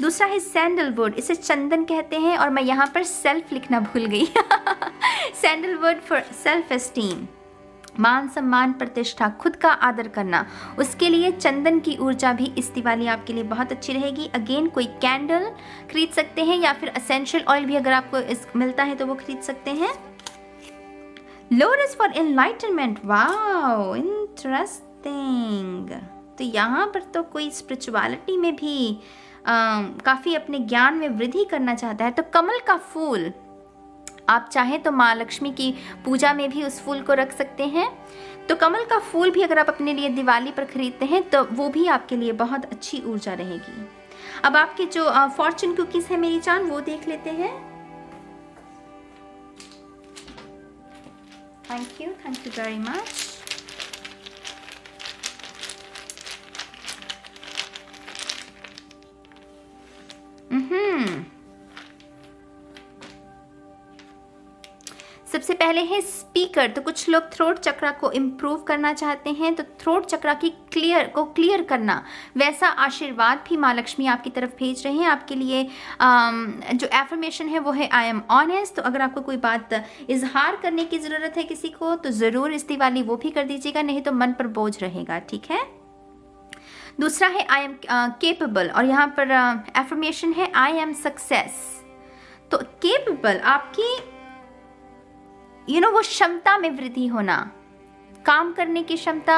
Speaker 1: दूसरा है सैंडलवुड, इसे चंदन कहते हैं और मैं यहाँ पर सेल्फ लिखना भूल गई। सैंडलवुड फॉर सेल्फ एस्टीम, मान सम्मान, प्रतिष्ठा, खुद का आदर करना, उसके लिए चंदन की ऊर्जा भी इस दिवाली आपके लिए बहुत अच्छी रहेगी। अगेन कोई कैंडल खरीद सकते हैं या फिर एसेंशियल ऑयल भी अगर आपको मिलता है तो वो खरीद सकते हैं। Lord's for enlightenment, wow interesting. तो यहाँ पर तो कोई स्पिरिचुअलिटी में भी काफ़ी अपने ज्ञान में वृद्धि करना चाहता है। तो कमल का फूल, आप चाहें तो माँ लक्ष्मी की पूजा में भी उस फूल को रख सकते हैं। तो कमल का फूल भी अगर आप अपने लिए दिवाली पर खरीदते हैं तो वो भी आपके लिए बहुत अच्छी ऊर्जा रहेगी। अब आपके जो फॉर्चून कुकीज है मेरी जान, वो देख लेते हैं। Thank you very much. सबसे पहले है स्पीकर। तो कुछ लोग थ्रोट चक्रा को इम्प्रूव करना चाहते हैं, तो थ्रोट चक्रा की क्लियर करना, वैसा आशीर्वाद भी माँ लक्ष्मी आपकी तरफ भेज रहे हैं। आपके लिए जो एफर्मेशन है वो है आई एम ऑनेस्ट। तो अगर आपको कोई बात इजहार करने की ज़रूरत है किसी को तो ज़रूर इस दिवाली वो भी कर दीजिएगा, नहीं तो मन पर बोझ रहेगा। ठीक है। दूसरा है आई एम केपेबल और यहाँ पर एफर्मेशन है आई एम सक्सेस। तो केपेबल आपकी वो क्षमता में वृद्धि होना, काम करने की क्षमता,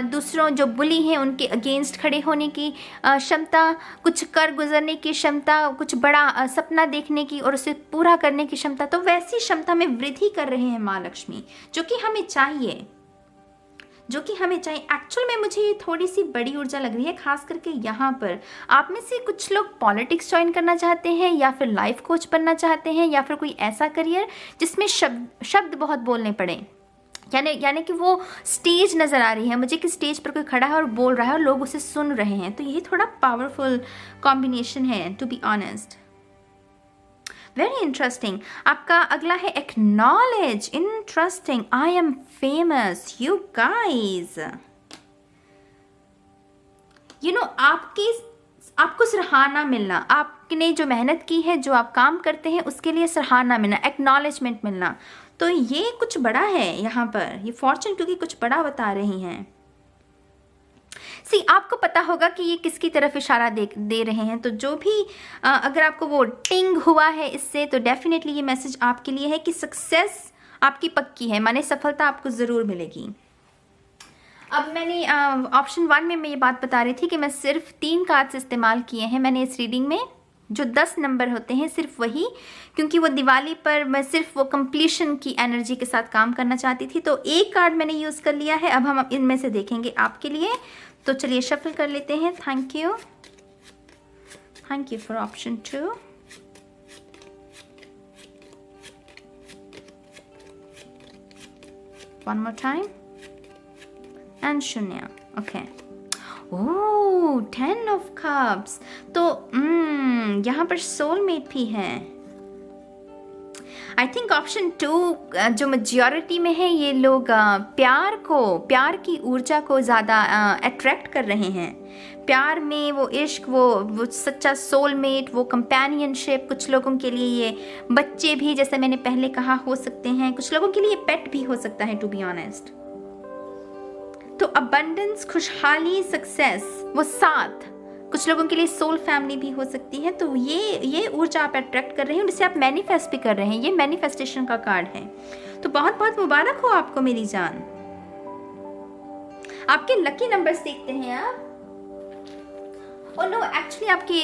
Speaker 1: दूसरों जो बुली हैं उनके अगेंस्ट खड़े होने की क्षमता, कुछ कर गुजरने की क्षमता, कुछ बड़ा सपना देखने की और उसे पूरा करने की क्षमता। तो वैसी क्षमता में वृद्धि कर रहे हैं माँ लक्ष्मी, जो कि हमें चाहिए। एक्चुअल में मुझे ये थोड़ी सी बड़ी ऊर्जा लग रही है, खास करके यहाँ पर आप में से कुछ लोग पॉलिटिक्स ज्वाइन करना चाहते हैं या फिर लाइफ कोच बनना चाहते हैं या फिर कोई ऐसा करियर जिसमें शब्द बहुत बोलने पड़े। यानी कि वो स्टेज नज़र आ रही है मुझे कि स्टेज पर कोई खड़ा है और बोल रहा है और लोग उसे सुन रहे हैं। तो ये थोड़ा पावरफुल कॉम्बिनेशन है, to be honest. Very interesting. आपका अगला है acknowledge, interesting, I am famous, you guys. आपको सराहना मिलना, आपने जो मेहनत की है, जो आप काम करते हैं उसके लिए सराहना मिलना, एक्नॉलेजमेंट मिलना। तो ये कुछ बड़ा है यहाँ पर, ये फॉर्चून क्योंकि कुछ बड़ा बता रही हैं। आपको पता होगा कि ये किसकी तरफ इशारा दे रहे हैं। तो जो भी अगर आपको वो टिंग हुआ है इससे, तो डेफिनेटली ये मैसेज आपके लिए है कि सक्सेस आपकी पक्की है, माने सफलता आपको ज़रूर मिलेगी। अब मैंने ऑप्शन 1 में मैं ये बात बता रही थी कि मैं सिर्फ 3 कार्ड्स इस्तेमाल किए हैं मैंने इस रीडिंग में, जो 10 नंबर होते हैं सिर्फ वही, क्योंकि वो दिवाली पर मैं सिर्फ वो कंप्लीशन की एनर्जी के साथ काम करना चाहती थी। तो एक कार्ड मैंने यूज़ कर लिया है। अब हम इनमें से देखेंगे आपके लिए। तो चलिए शफल कर लेते हैं। Thank you for option 2। One more time and शून्य। ओके। Oh 10 of cups. तो यहाँ पर सोलमेट भी है। आई थिंक ऑप्शन 2 जो मेजॉरिटी में है, ये लोग प्यार की ऊर्जा को ज़्यादा अट्रैक्ट कर रहे हैं। प्यार में वो इश्क, वो सच्चा सोलमेट, वो कंपेनियनशिप। कुछ लोगों के लिए ये बच्चे भी, जैसे मैंने पहले कहा, हो सकते हैं। कुछ लोगों के लिए पेट भी हो सकता है, टू बी ऑनेस्ट। तो अबंडेंस, खुशहाली, सक्सेस, वो साथ। कुछ लोगों के लिए सोल फैमिली भी हो सकती है। तो ये ऊर्जा आप अट्रैक्ट कर रहे हैं, जिसे आप मैनिफेस्ट भी कर रहे हैं। ये मैनिफेस्टेशन का कार्ड है। तो बहुत बहुत मुबारक हो आपको मेरी जान। आपके लकी नंबर्स देखते हैं आप। और नो, एक्चुअली आपके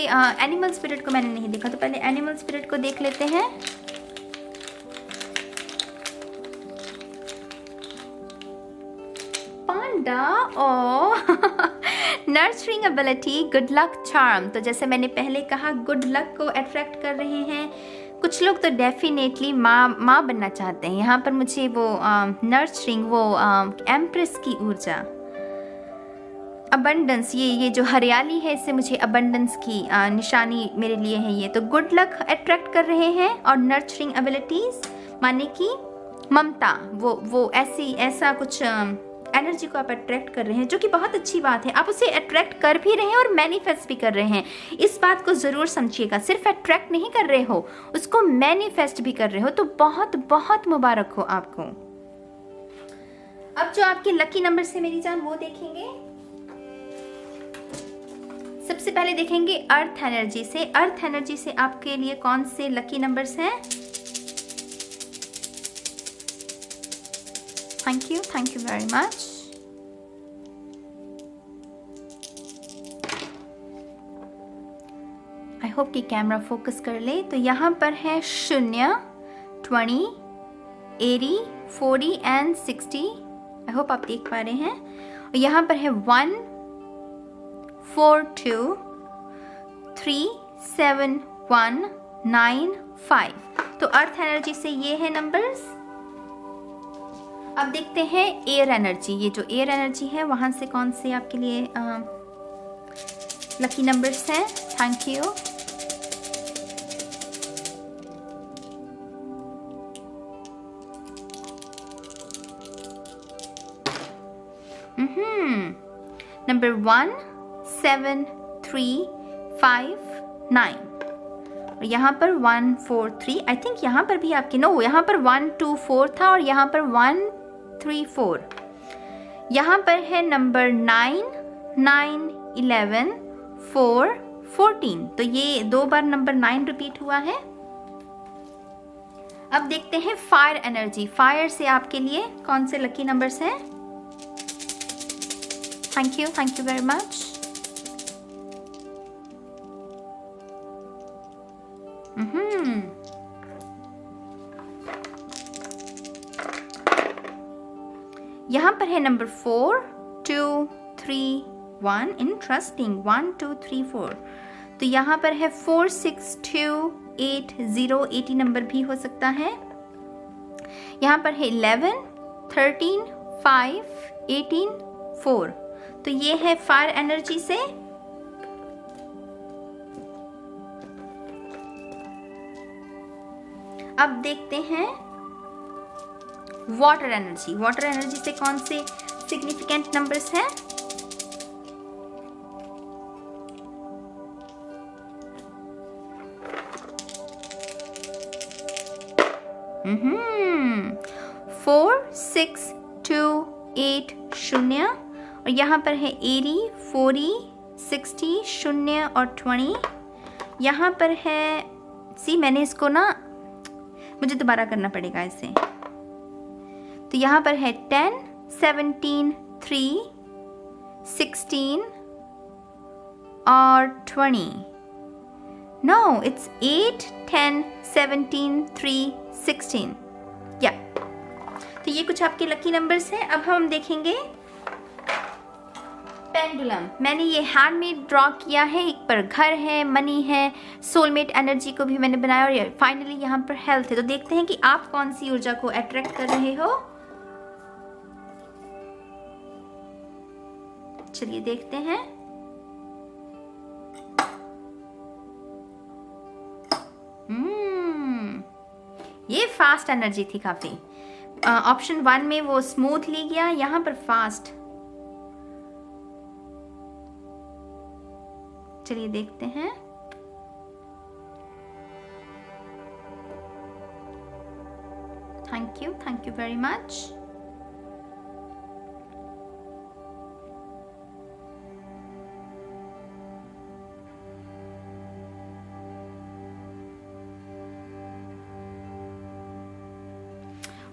Speaker 1: एनिमल स्पिरिट को मैंने नहीं देखा, तो पहले एनिमल स्पिरिट को देख लेते हैं। पांडा और nurturing ability, good luck charm. तो जैसे मैंने पहले कहा, गुड लक को अट्रैक्ट कर रहे हैं। कुछ लोग तो डेफिनेटली माँ बनना चाहते हैं। यहाँ पर मुझे वो नर्चरिंग, वो एम्प्रेस की ऊर्जा, अबंडेंस, ये जो हरियाली है, इससे मुझे अबंडेंस की निशानी मेरे लिए है ये। तो गुड लक अट्रैक्ट कर रहे हैं। और नर्चरिंग एबिलिटीज माने कि ममता, वो ऐसा कुछ एनर्जी को आप अट्रैक्ट कर रहे हैं, जो कि बहुत अच्छी बात है। आप उसे अट्रैक्ट कर भी रहे हैं और मैनिफेस्ट भी कर रहे हैं। इस बात को ज़रूर समझिएगा, सिर्फ अट्रैक्ट नहीं कर रहे हो, उसको मैनिफेस्ट भी कर रहे हो। तो बहुत बहुत मुबारक हो आपको। अब जो आपके लकी नंबर से मेरी जान, वो देखेंगे। सबसे पहले देखेंगे अर्थ एनर्जी से। अर्थ एनर्जी से आपके लिए कौन से लकी नंबर्स हैं? Thank you very much. I hope कि कैमरा फोकस कर ले। तो यहाँ पर है 0, 20, 80, 40 एंड 60। आई होप आप देख पा रहे हैं। और यहाँ पर है 1, 4, 2, 3, 7, 1, 9, 5। तो अर्थ एनर्जी से ये है नंबर्स। अब देखते हैं एयर एनर्जी। ये जो एयर एनर्जी है, वहां से कौन से आपके लिए लकी नंबर्स हैं? Thank you. नंबर 1, 7, 3, 5, 9। और यहाँ पर 1, 4, 3। आई थिंक यहाँ पर भी आपके यहाँ पर 1, 2, 4 था, और यहाँ पर 1, 3, 4। यहाँ पर है नंबर 9, 9, 11, 4, 14। तो ये 2 बार नंबर 9 रिपीट हुआ है। अब देखते हैं फायर एनर्जी। फायर से आपके लिए कौन से लकी नंबर्स हैं? Thank you very much. यहाँ पर है नंबर 4, 2, 3, 1। इंटरेस्टिंग, 1, 2, 3, 4। तो यहाँ पर है 4, 6, 2, 8, 0। 80 नंबर भी हो सकता है। यहाँ पर है 11, 13, 5, 18, 4। तो ये है फायर एनर्जी से। अब देखते हैं वाटर एनर्जी। वाटर एनर्जी से कौन से सिग्निफिकेंट नंबर्स हैं? फोर, 6, 2, 8, 0। और यहाँ पर है 80, 40, 60, 0 और 20। यहाँ पर है, मैंने इसको मुझे दोबारा करना पड़ेगा इसे। तो यहाँ पर है 10, 17, 3, 16 और 20। No, it's 8, 10, 17, 3, 16। या तो ये कुछ आपके लकी नंबर्स हैं। अब हम देखेंगे पेंडुलम। मैंने ये हैंडमेड ड्रॉ किया है। एक पर घर है, मनी है, सोलमेट एनर्जी को भी मैंने बनाया, और फाइनली यहाँ पर हेल्थ है। तो देखते हैं कि आप कौन सी ऊर्जा को अट्रैक्ट कर रहे हो। चलिए देखते हैं। ये फास्ट एनर्जी थी काफी। ऑप्शन 1 में वो स्मूथली गया, यहाँ पर फास्ट। चलिए देखते हैं। Thank you very much.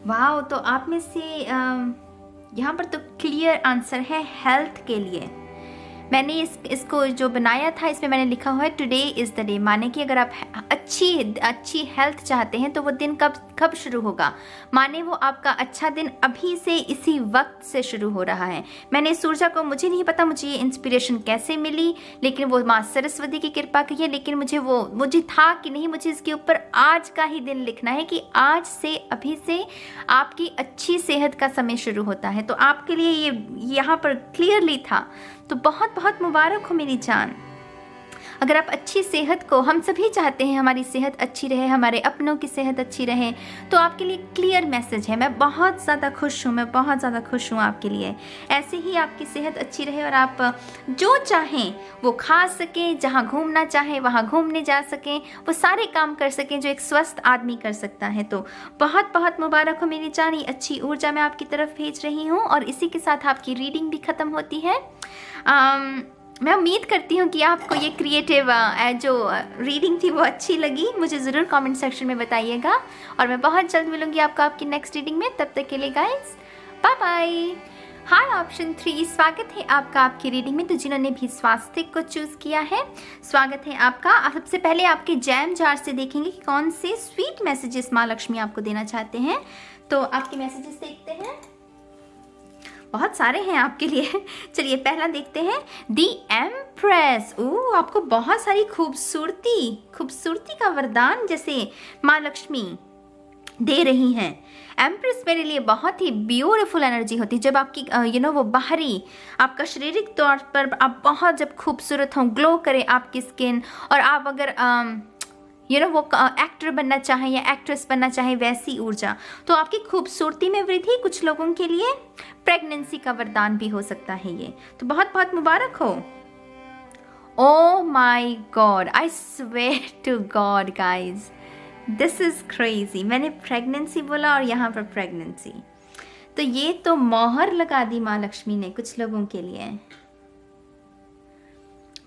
Speaker 1: वाह, तो आप में से यहाँ पर तो क्लियर आंसर है हेल्थ के लिए। मैंने इसको जो बनाया था इसमें मैंने लिखा हुआ है टुडे इज़ द डे, माने कि अगर आप अच्छी हेल्थ चाहते हैं तो वो दिन कब शुरू होगा, माने वो आपका अच्छा दिन अभी से इसी वक्त से शुरू हो रहा है। मैंने इस ऊर्जा को, मुझे नहीं पता मुझे ये इंस्पिरेशन कैसे मिली, लेकिन वो माँ सरस्वती की कृपा की है। लेकिन मुझे था कि नहीं, मुझे इसके ऊपर आज का ही दिन लिखना है कि आज से अभी से आपकी अच्छी सेहत का समय शुरू होता है। तो आपके लिए ये यहाँ पर क्लियरली था। तो बहुत बहुत मुबारक हो मेरी जान। अगर आप अच्छी सेहत को, हम सभी चाहते हैं हमारी सेहत अच्छी रहे, हमारे अपनों की सेहत अच्छी रहे, तो आपके लिए क्लियर मैसेज है। मैं बहुत ज़्यादा खुश हूँ आपके लिए। ऐसे ही आपकी सेहत अच्छी रहे और आप जो चाहें वो खा सकें, जहाँ घूमना चाहें वहाँ घूमने जा सकें, वो सारे काम कर सकें जो एक स्वस्थ आदमी कर सकता है। तो बहुत बहुत मुबारक हो मेरी जान। ये अच्छी ऊर्जा मैं आपकी तरफ भेज रही हूँ और इसी के साथ आपकी रीडिंग भी ख़त्म होती है। मैं उम्मीद करती हूँ कि आपको ये क्रिएटिव जो रीडिंग थी वो अच्छी लगी। मुझे ज़रूर कमेंट सेक्शन में बताइएगा और मैं बहुत जल्द मिलूंगी आपको आपकी नेक्स्ट रीडिंग में। तब तक के लिए गाइस बाय बाय। हाय ऑप्शन 3, स्वागत है आपका आपकी रीडिंग में। तो जिन्होंने भी स्वास्थ्य को चूज़ किया है, स्वागत है आपका। सबसे पहले आपके जैम जार से देखेंगे कि कौन से स्वीट मैसेजेस माँ लक्ष्मी आपको देना चाहते हैं। तो आपके मैसेजेस देखते हैं, बहुत सारे हैं आपके लिए। चलिए पहला देखते हैं, दी एम्प्रेस। ओह, आपको बहुत सारी खूबसूरती का वरदान जैसे माँ लक्ष्मी दे रही हैं। एम्प्रेस मेरे लिए बहुत ही ब्यूटीफुल एनर्जी होती है। जब आपकी वो बाहरी, आपका शारीरिक तौर पर आप बहुत जब खूबसूरत हों, ग्लो करे आपकी स्किन, और आप अगर वो एक्टर बनना चाहें या एक्ट्रेस बनना चाहें, वैसी ऊर्जा, तो आपकी खूबसूरती में वृद्धि। कुछ लोगों के लिए प्रेगनेंसी का वरदान भी हो सकता है ये। तो बहुत बहुत मुबारक हो। Oh my god, I swear to god guys, this is crazy. मैंने प्रेगनेंसी बोला और यहाँ पर प्रेगनेंसी, तो ये तो मोहर लगा दी माँ लक्ष्मी ने कुछ लोगों के लिए।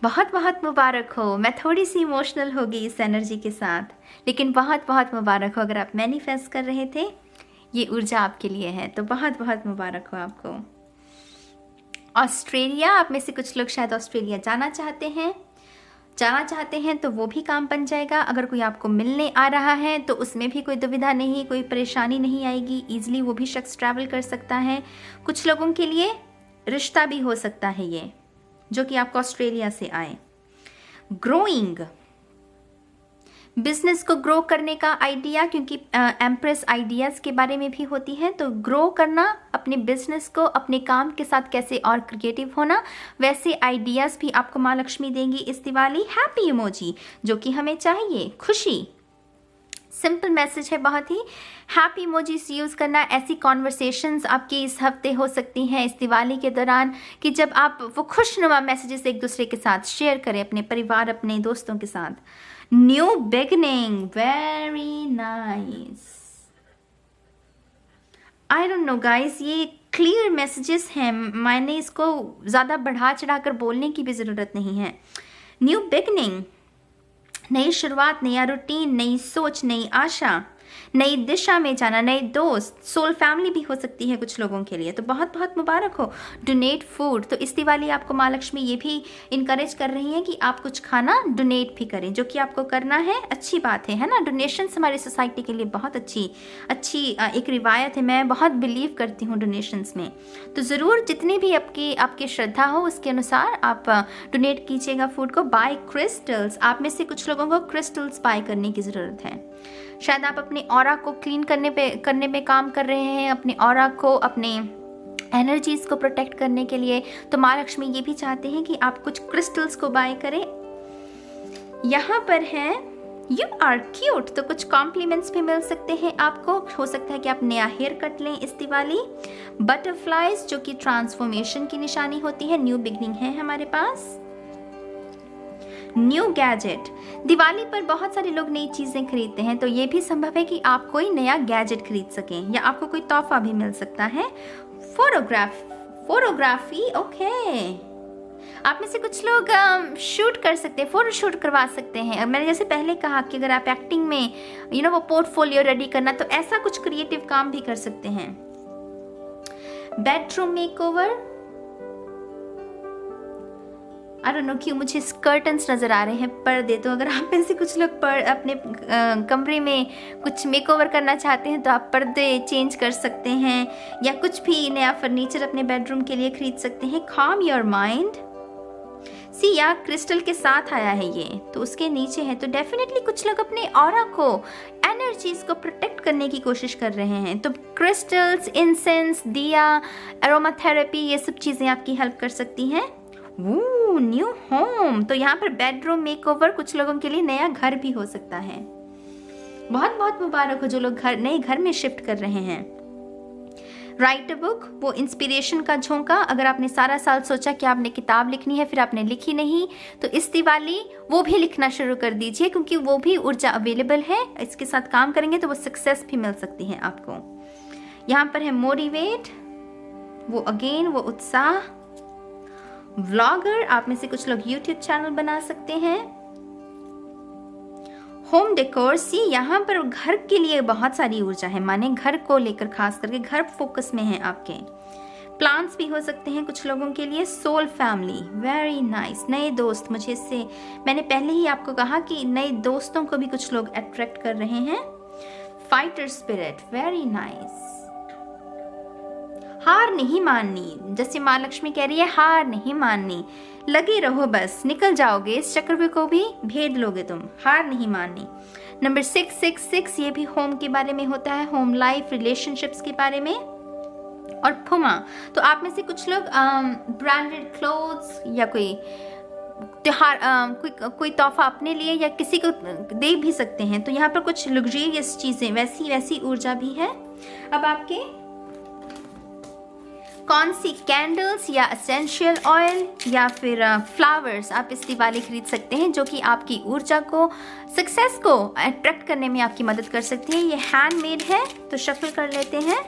Speaker 1: बहुत बहुत मुबारक हो। मैं थोड़ी सी इमोशनल हो गई इस एनर्जी के साथ, लेकिन बहुत बहुत मुबारक हो। अगर आप मैनिफेस्ट कर रहे थे, ये ऊर्जा आपके लिए है, तो बहुत बहुत मुबारक हो आपको। ऑस्ट्रेलिया, आप में से कुछ लोग शायद ऑस्ट्रेलिया जाना चाहते हैं तो वो भी काम बन जाएगा। अगर कोई आपको मिलने आ रहा है तो उसमें भी कोई दुविधा नहीं, कोई परेशानी नहीं आएगी, ईजिली वो भी शख्स ट्रैवल कर सकता है। कुछ लोगों के लिए रिश्ता भी हो सकता है ये, जो कि आपको ऑस्ट्रेलिया से आए। ग्रोइंग, बिजनेस को ग्रो करने का आइडिया, क्योंकि एम्प्रेस आइडियाज़ के बारे में भी होती है। तो ग्रो करना, अपने बिजनेस को, अपने काम के साथ कैसे और क्रिएटिव होना, वैसे आइडियाज़ भी आपको माँ लक्ष्मी देंगी इस दिवाली। हैप्पी इमोजी, जो कि हमें चाहिए, खुशी। सिंपल मैसेज है बहुत ही। हैप्पी इमोजीज यूज़ करना। ऐसी कॉन्वर्सेशंस आपकी इस हफ्ते हो सकती हैं इस दिवाली के दौरान कि जब आप वो खुशनुमा मैसेजेस एक दूसरे के साथ शेयर करें, अपने परिवार, अपने दोस्तों के साथ। New beginning, very nice. I don't know guys, ये क्लियर मैसेजेस हैं, मैंने इसको ज़्यादा बढ़ा चढ़ाकर बोलने की भी ज़रूरत नहीं है। न्यू बिगनिंग, नई शुरुआत, नया रूटीन, नई सोच, नई आशा, नई दिशा में जाना, नए दोस्त, सोल फैमिली भी हो सकती है कुछ लोगों के लिए। तो बहुत बहुत मुबारक हो। डोनेट फूड, तो इस दिवाली आपको माँ लक्ष्मी ये भी इनकरेज कर रही हैं कि आप कुछ खाना डोनेट भी करें, जो कि आपको करना है। अच्छी बात है ना। डोनेशंस हमारी सोसाइटी के लिए बहुत अच्छी एक रिवायत है। मैं बहुत बिलीव करती हूँ डोनेशंस में। तो ज़रूर जितनी भी आपकी श्रद्धा हो उसके अनुसार आप डोनेट कीजिएगा फूड को। बाय क्रिस्टल्स, आप में से कुछ लोगों को क्रिस्टल्स बाय करने की ज़रूरत है। शायद आप अपने ऑरा को क्लीन करने पे काम कर रहे हैं, अपने ऑरा को, अपने एनर्जीज को प्रोटेक्ट करने के लिए। तो माँ लक्ष्मी ये भी चाहते हैं कि आप कुछ क्रिस्टल्स को बाय करें। यहाँ पर है यू आर क्यूट, तो कुछ कॉम्प्लीमेंट्स भी मिल सकते हैं आपको। हो सकता है कि आप नया हेयर कट लें इस दिवाली। बटरफ्लाइज जो कि ट्रांसफॉर्मेशन की निशानी होती है, न्यू बिगनिंग है हमारे पास। न्यू गैजेट, दिवाली पर बहुत सारे लोग नई चीज़ें खरीदते हैं, तो ये भी संभव है कि आप कोई नया गैजेट खरीद सकें या आपको कोई तोहफा भी मिल सकता है। फोटोग्राफी, ओके, आप में से कुछ लोग शूट कर सकते हैं, फोटो शूट करवा सकते हैं। मैंने जैसे पहले कहा कि अगर आप एक्टिंग में वो पोर्टफोलियो रेडी करना, तो ऐसा कुछ क्रिएटिव काम भी कर सकते हैं। Bedroom makeover, I don't know क्यों मुझे कर्टन्स नज़र आ रहे हैं, पर्दे। तो अगर आप में से कुछ लोग अपने कमरे में कुछ मेकओवर करना चाहते हैं तो आप पर्दे चेंज कर सकते हैं या कुछ भी नया फर्नीचर अपने बेडरूम के लिए खरीद सकते हैं। calm your mind, या क्रिस्टल के साथ आया है ये, तो उसके नीचे है, तो डेफिनेटली कुछ लोग अपने ऑरा को, एनर्जीज को प्रोटेक्ट करने की कोशिश कर रहे हैं। तो क्रिस्टल्स, इंसेंस, दिया, एरोमाथेरेपी, ये सब चीज़ें आपकी हेल्प कर सकती हैं। न्यू होम, तो यहाँ पर बेडरूम मेकओवर कुछ लोगों के लिए नया घर भी हो सकता है। बहुत बहुत मुबारक हो जो लोग नए घर में शिफ्ट कर रहे हैं। राइट अ बुक, वो इंस्पिरेशन का झोंका। अगर आपने सारा साल सोचा कि आपने किताब लिखनी है, फिर आपने लिखी नहीं, तो इस दिवाली वो भी लिखना शुरू कर दीजिए, क्योंकि वो भी ऊर्जा अवेलेबल है। इसके साथ काम करेंगे तो वो सक्सेस भी मिल सकती है आपको। यहाँ पर है मोटिवेट, वो अगेन वो उत्साह। व्लॉगर, आप में से कुछ लोग यूट्यूब चैनल बना सकते हैं। होम डेकोर, यहाँ पर घर के लिए बहुत सारी ऊर्जा है, माने घर को लेकर, खास करके घर फोकस में है आपके। प्लान्स भी हो सकते हैं कुछ लोगों के लिए। Soul family, very nice. नए दोस्त, मुझे इससे मैंने पहले ही आपको कहा कि नए दोस्तों को भी कुछ लोग अट्रैक्ट कर रहे हैं। Fighter spirit, very nice. हार नहीं माननी, जैसे माँ लक्ष्मी कह रही है, हार नहीं माननी, लगे रहो, बस निकल जाओगे, इस चक्र को भी भेद लोगे तुम, हार नहीं माननी। नंबर 666, ये भी होम के बारे में होता है, होम लाइफ, रिलेशनशिप्स के बारे में। और फुमा, तो आप में से कुछ लोग ब्रांडेड क्लोथ्स या कोई त्योहार, कोई तोहफा अपने लिए या किसी को दे भी सकते हैं। तो यहाँ पर कुछ लग्जरियस चीज़ें, वैसी ऊर्जा भी है। अब आपके कौन सी कैंडल्स या एसेंशियल ऑयल या फिर फ्लावर्स आप इस दिवाली खरीद सकते हैं, जो कि आपकी ऊर्जा को, सक्सेस को अट्रैक्ट करने में आपकी मदद कर सकती है। ये हैंडमेड है, तो शफल कर लेते हैं।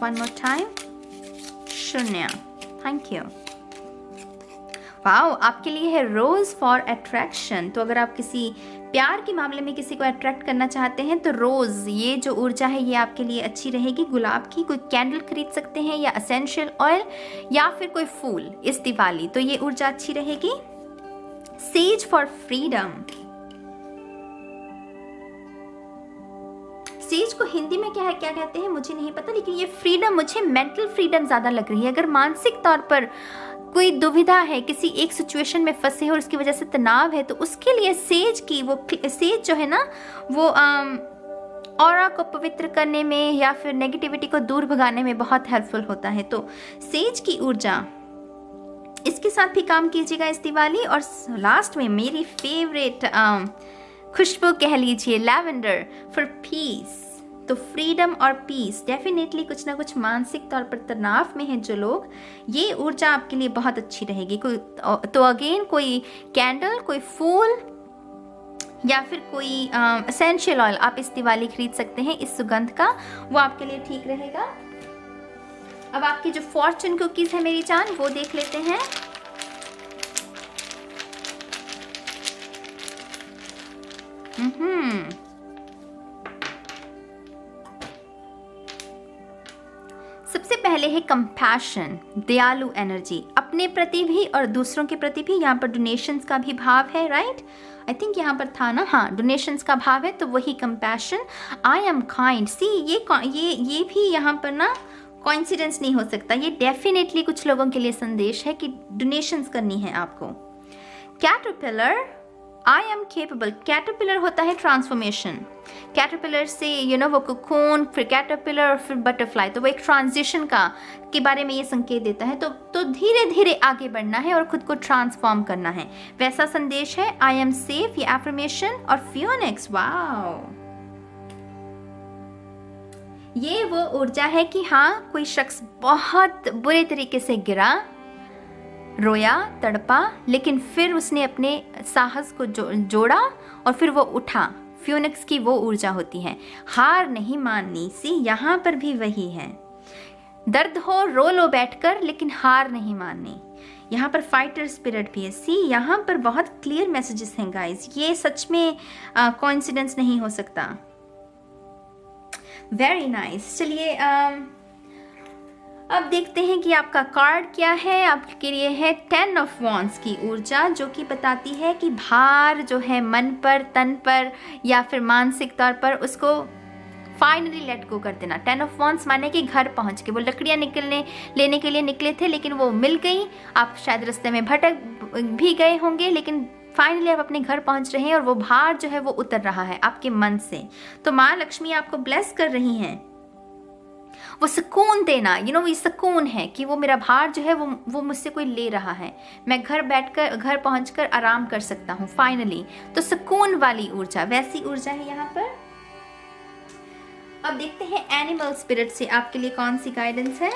Speaker 1: वन मोर टाइम, शून्य, थैंक यू। वाओ, आपके लिए है रोज फॉर अट्रैक्शन। तो अगर आप किसी प्यार के मामले में किसी को अट्रैक्ट करना चाहते हैं तो रोज, ये जो ऊर्जा है ये आपके लिए अच्छी रहेगी। गुलाब की कोई कैंडल खरीद सकते हैं या एसेंशियल ऑयल या फिर कोई फूल इस दिवाली, तो ये ऊर्जा अच्छी रहेगी। सेज फॉर फ्रीडम, सेज को हिंदी में क्या कहते हैं मुझे नहीं पता, लेकिन ये फ्रीडम, मुझे मेंटल फ्रीडम ज्यादा लग रही है। अगर मानसिक तौर पर कोई दुविधा है, किसी एक सिचुएशन में फंसे हो और उसकी वजह से तनाव है, तो उसके लिए सेज की वो सेज जो है ना, वो ऑरा को पवित्र करने में या फिर नेगेटिविटी को दूर भगाने में बहुत हेल्पफुल होता है। तो सेज की ऊर्जा, इसके साथ भी काम कीजिएगा इस दिवाली। और लास्ट में मेरी फेवरेट खुशबू कह लीजिए, लैवेंडर फॉर पीस। तो फ्रीडम और पीस, डेफिनेटली कुछ ना कुछ मानसिक तौर पर तनाव में है जो लोग, ये ऊर्जा आपके लिए बहुत अच्छी रहेगी। कोई तो अगेन कोई कैंडल, कोई फूल या फिर कोई एसेंशियल ऑयल आप इस दिवाली खरीद सकते हैं, इस सुगंध का, वो आपके लिए ठीक रहेगा। अब आपकी जो फॉर्चून कुकीज है मेरी जान, वो देख लेते हैं। सबसे पहले है कंपैशन, दयालु एनर्जी, अपने प्रति भी और दूसरों के प्रति भी। यहाँ पर डोनेशंस का भी भाव है, राइट? आई थिंक यहाँ पर था ना, हाँ, डोनेशंस का भाव है, तो वही कंपैशन। आई एम काइंड, सी ये भी यहाँ पर ना कोइंसिडेंस नहीं हो सकता, ये डेफिनेटली कुछ लोगों के लिए संदेश है कि डोनेशंस करनी है आपको। Caterpillar, I am capable. Caterpillar होता है ट्रांसफॉर्मेशन, कैटरपिलर से वो कोकून, फिर कैटरपिलर और फिर बटरफ्लाई, तो वो एक ट्रांजिशन के बारे में ये संकेत देता है। तो धीरे धीरे आगे बढ़ना है और खुद को ट्रांसफॉर्म करना है, वैसा संदेश है आई एम सेफ, ये एफर्मेशन। और फियोनिक्स, वाओ, ये वो ऊर्जा है कि हाँ, कोई शख्स बहुत बुरे तरीके से गिरा, रोया, तड़पा, लेकिन फिर उसने अपने साहस को जोड़ा और फिर वो उठा। फ्यूनिक्स की वो ऊर्जा होती है, हार नहीं माननी। सी, यहाँ पर भी वही है, दर्द हो रो लो बैठकर, लेकिन हार नहीं माननी। यहाँ पर फाइटर स्पिरिट भी है। सी, यहाँ पर बहुत क्लियर मैसेजेस हैं गाइस, ये सच में कोइंसिडेंस नहीं हो सकता। Very nice. चलिए अब देखते हैं कि आपका कार्ड क्या है। आपके लिए है 10 ऑफ वॉन्ड्स की ऊर्जा, जो कि बताती है कि भार जो है मन पर, तन पर या फिर मानसिक तौर पर, उसको फाइनली लेट गो कर देना। 10 ऑफ वॉन्ड्स माने कि घर पहुंच के, वो लकड़ियां लेने के लिए निकले थे, लेकिन वो मिल गई। आप शायद रास्ते में भटक भी गए होंगे, लेकिन फाइनली आप अपने घर पहुंच रहे हैं और वो भार जो है वो उतर रहा है आपके मन से। तो माँ लक्ष्मी आपको ब्लेस कर रही हैं, वो सुकून देना, ये सुकून है कि वो मेरा भार जो है वो मुझसे कोई ले रहा है, मैं घर पहुंचकर आराम कर सकता हूँ फाइनली। तो सुकून वाली ऊर्जा, वैसी ऊर्जा है यहाँ पर। अब देखते हैं एनिमल स्पिरिट से आपके लिए कौन सी गाइडेंस है।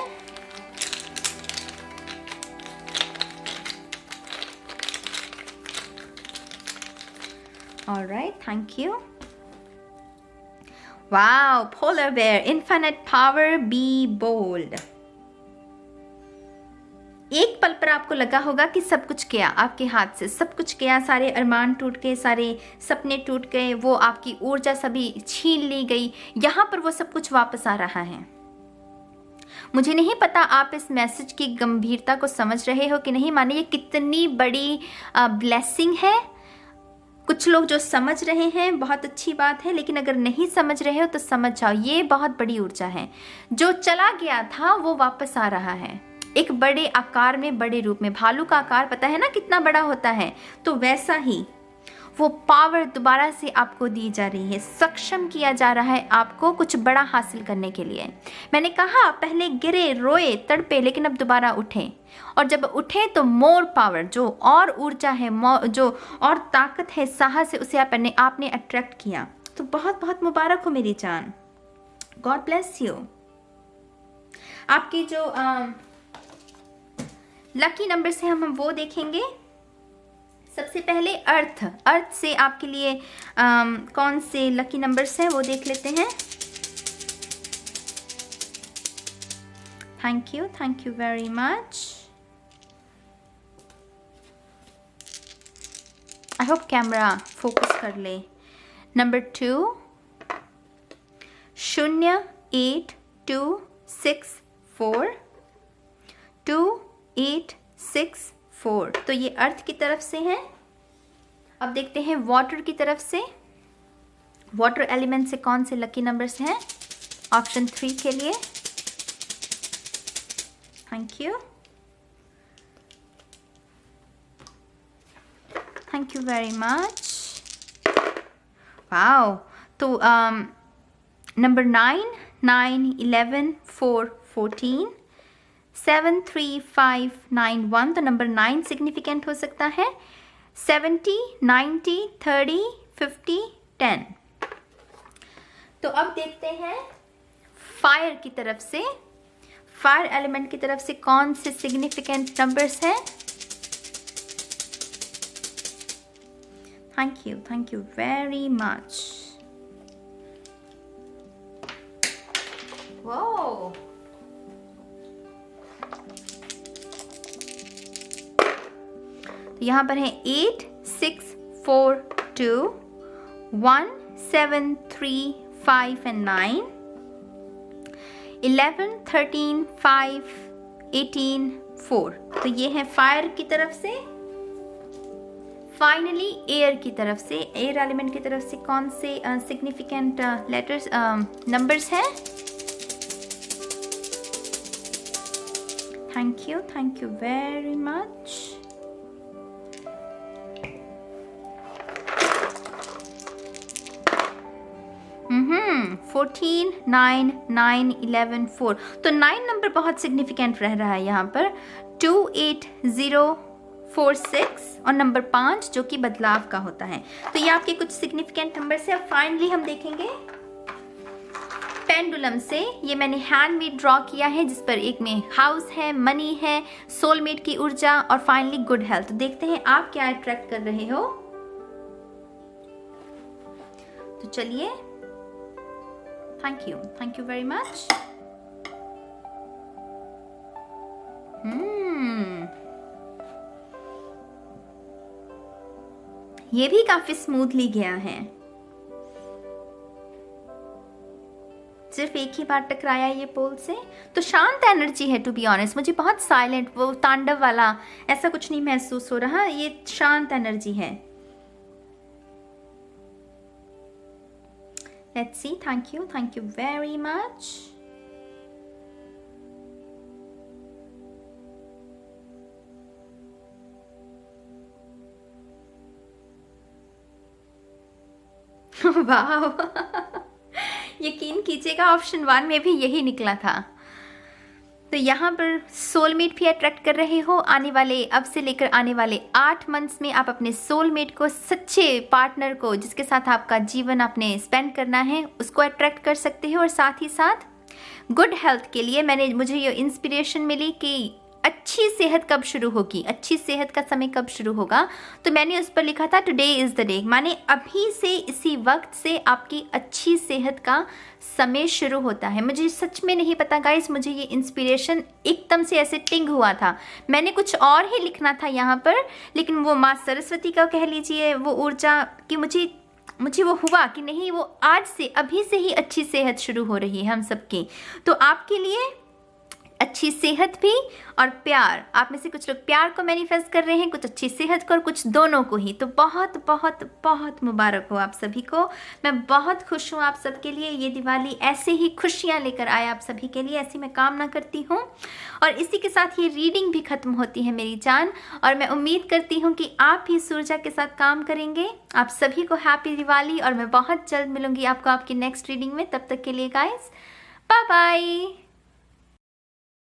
Speaker 1: Alright, thank you. Wow, polar bear, infinite power, be bold. एक पल पर आपको लगा होगा कि सब कुछ गया आपके हाथ से, सब कुछ गया, सारे अरमान टूट गए, सारे सपने टूट गए, वो आपकी ऊर्जा सभी छीन ली गई। यहां पर वो सब कुछ वापस आ रहा है। मुझे नहीं पता आप इस मैसेज की गंभीरता को समझ रहे हो कि नहीं, माने ये कितनी बड़ी ब्लेसिंग है। कुछ लोग जो समझ रहे हैं बहुत अच्छी बात है, लेकिन अगर नहीं समझ रहे हो तो समझ जाओ, ये बहुत बड़ी ऊर्जा है। जो चला गया था वो वापस आ रहा है, एक बड़े आकार में, बड़े रूप में। भालू का आकार पता है ना कितना बड़ा होता है, तो वैसा ही वो पावर दोबारा से आपको दी जा रही है, सक्षम किया जा रहा है आपको कुछ बड़ा हासिल करने के लिए। मैंने कहा पहले गिरे, रोए, तड़पे, लेकिन अब दोबारा उठे, और जब उठे तो मोर पावर, जो और ऊर्जा है, जो और ताकत है, साहस है, उसे आपने अट्रैक्ट किया। तो बहुत बहुत मुबारक हो मेरी जान, गॉड ब्लेस यू। आपकी जो लकी नंबर से हम वो देखेंगे। सबसे पहले अर्थ से आपके लिए कौन से लकी नंबर्स हैं वो देख लेते हैं। Thank you very much. I hope camera focus कर ले। नंबर 2 08264 2864, तो ये अर्थ की तरफ से है। अब देखते हैं वाटर की तरफ से, वाटर एलिमेंट से कौन से लकी नंबर्स हैं ऑप्शन 3 के लिए। Thank you very much. Wow, तो नंबर 9, 9, 11, 4, 14, 7, 3, 5, 9, 1, तो नंबर 9 सिग्निफिकेंट हो सकता है। 70, 90, 30, 50, 10। तो अब देखते हैं फायर की तरफ से, फायर एलिमेंट की तरफ से कौन से सिग्निफिकेंट नंबर्स हैं। Thank you very much. वो तो यहाँ पर है 8, 6, 4, 2, 1, 7, 3, 5 and 9, 11, 13, 5, 18, 4। तो ये है फायर की तरफ से। फाइनली एयर की तरफ से, एयर एलिमेंट की तरफ से कौन से सिग्निफिकेंट लेटर्स नंबर्स हैं। Thank you very much. 14, 9, 9, 11, 4। तो 9 नंबर बहुत सिग्निफिकेंट रह रहा है यहाँ पर। 28046 और नंबर 5 जो कि बदलाव का होता है। तो ये आपके कुछ सिग्निफिकेंट नंबर से। अब फाइनली हम देखेंगे पेंडुलम से। ये मैंने हैंडमेड ड्रॉ किया है जिस पर एक में हाउस है, मनी है, सोलमेट की ऊर्जा और फाइनली गुड हेल्थ। देखते हैं आप क्या अट्रैक्ट कर रहे हो। तो चलिए, थैंक यू वेरी मच। ये भी काफी स्मूथली गया है, सिर्फ एक ही बार टकराया ये पोल से। तो शांत एनर्जी है, टू बी ऑनेस्ट। मुझे बहुत साइलेंट, वो तांडव वाला ऐसा कुछ नहीं महसूस हो रहा, ये शांत एनर्जी है। Let's see. Thank you very much. वाह यकीन कीजिएगा ऑप्शन 1 में भी यही निकला था। तो यहाँ पर सोलमेट भी अट्रैक्ट कर रहे हो। आने वाले, अब से लेकर आने वाले 8 मंथ्स में आप अपने सोलमेट को, सच्चे पार्टनर को, जिसके साथ आपका जीवन आपने स्पेंड करना है, उसको अट्रैक्ट कर सकते हो। और साथ ही साथ गुड हेल्थ के लिए मुझे ये इंस्पिरेशन मिली कि अच्छी सेहत कब शुरू होगी, अच्छी सेहत का समय कब शुरू होगा। तो मैंने उस पर लिखा था टुडे इज़ द डे, माने अभी से, इसी वक्त से आपकी अच्छी सेहत का समय शुरू होता है। मुझे सच में नहीं पता गाइस, मुझे ये इंस्पिरेशन एकदम से ऐसे टिंग हुआ था। मैंने कुछ और ही लिखना था यहाँ पर, लेकिन वो माँ सरस्वती का कह लीजिए, वो ऊर्जा कि मुझे वो हुआ कि नहीं, वो आज से, अभी से ही अच्छी सेहत शुरू हो रही है हम सबकी। तो आपके लिए अच्छी सेहत भी और प्यार, आप में से कुछ लोग प्यार को मैनिफेस्ट कर रहे हैं, कुछ अच्छी सेहत को और कुछ दोनों को ही। तो बहुत बहुत बहुत मुबारक हो आप सभी को। मैं बहुत खुश हूँ आप सबके लिए। ये दिवाली ऐसे ही खुशियाँ लेकर आए आप सभी के लिए, ऐसी मैं कामना करती हूँ। और इसी के साथ ये रीडिंग भी ख़त्म होती है मेरी जान। और मैं उम्मीद करती हूँ कि आप भी इस ऊर्जा के साथ काम करेंगे। आप सभी को हैप्पी दिवाली, और मैं बहुत जल्द मिलूंगी आपको आपकी नेक्स्ट रीडिंग में। तब तक के लिए गाइस, बाय बाय।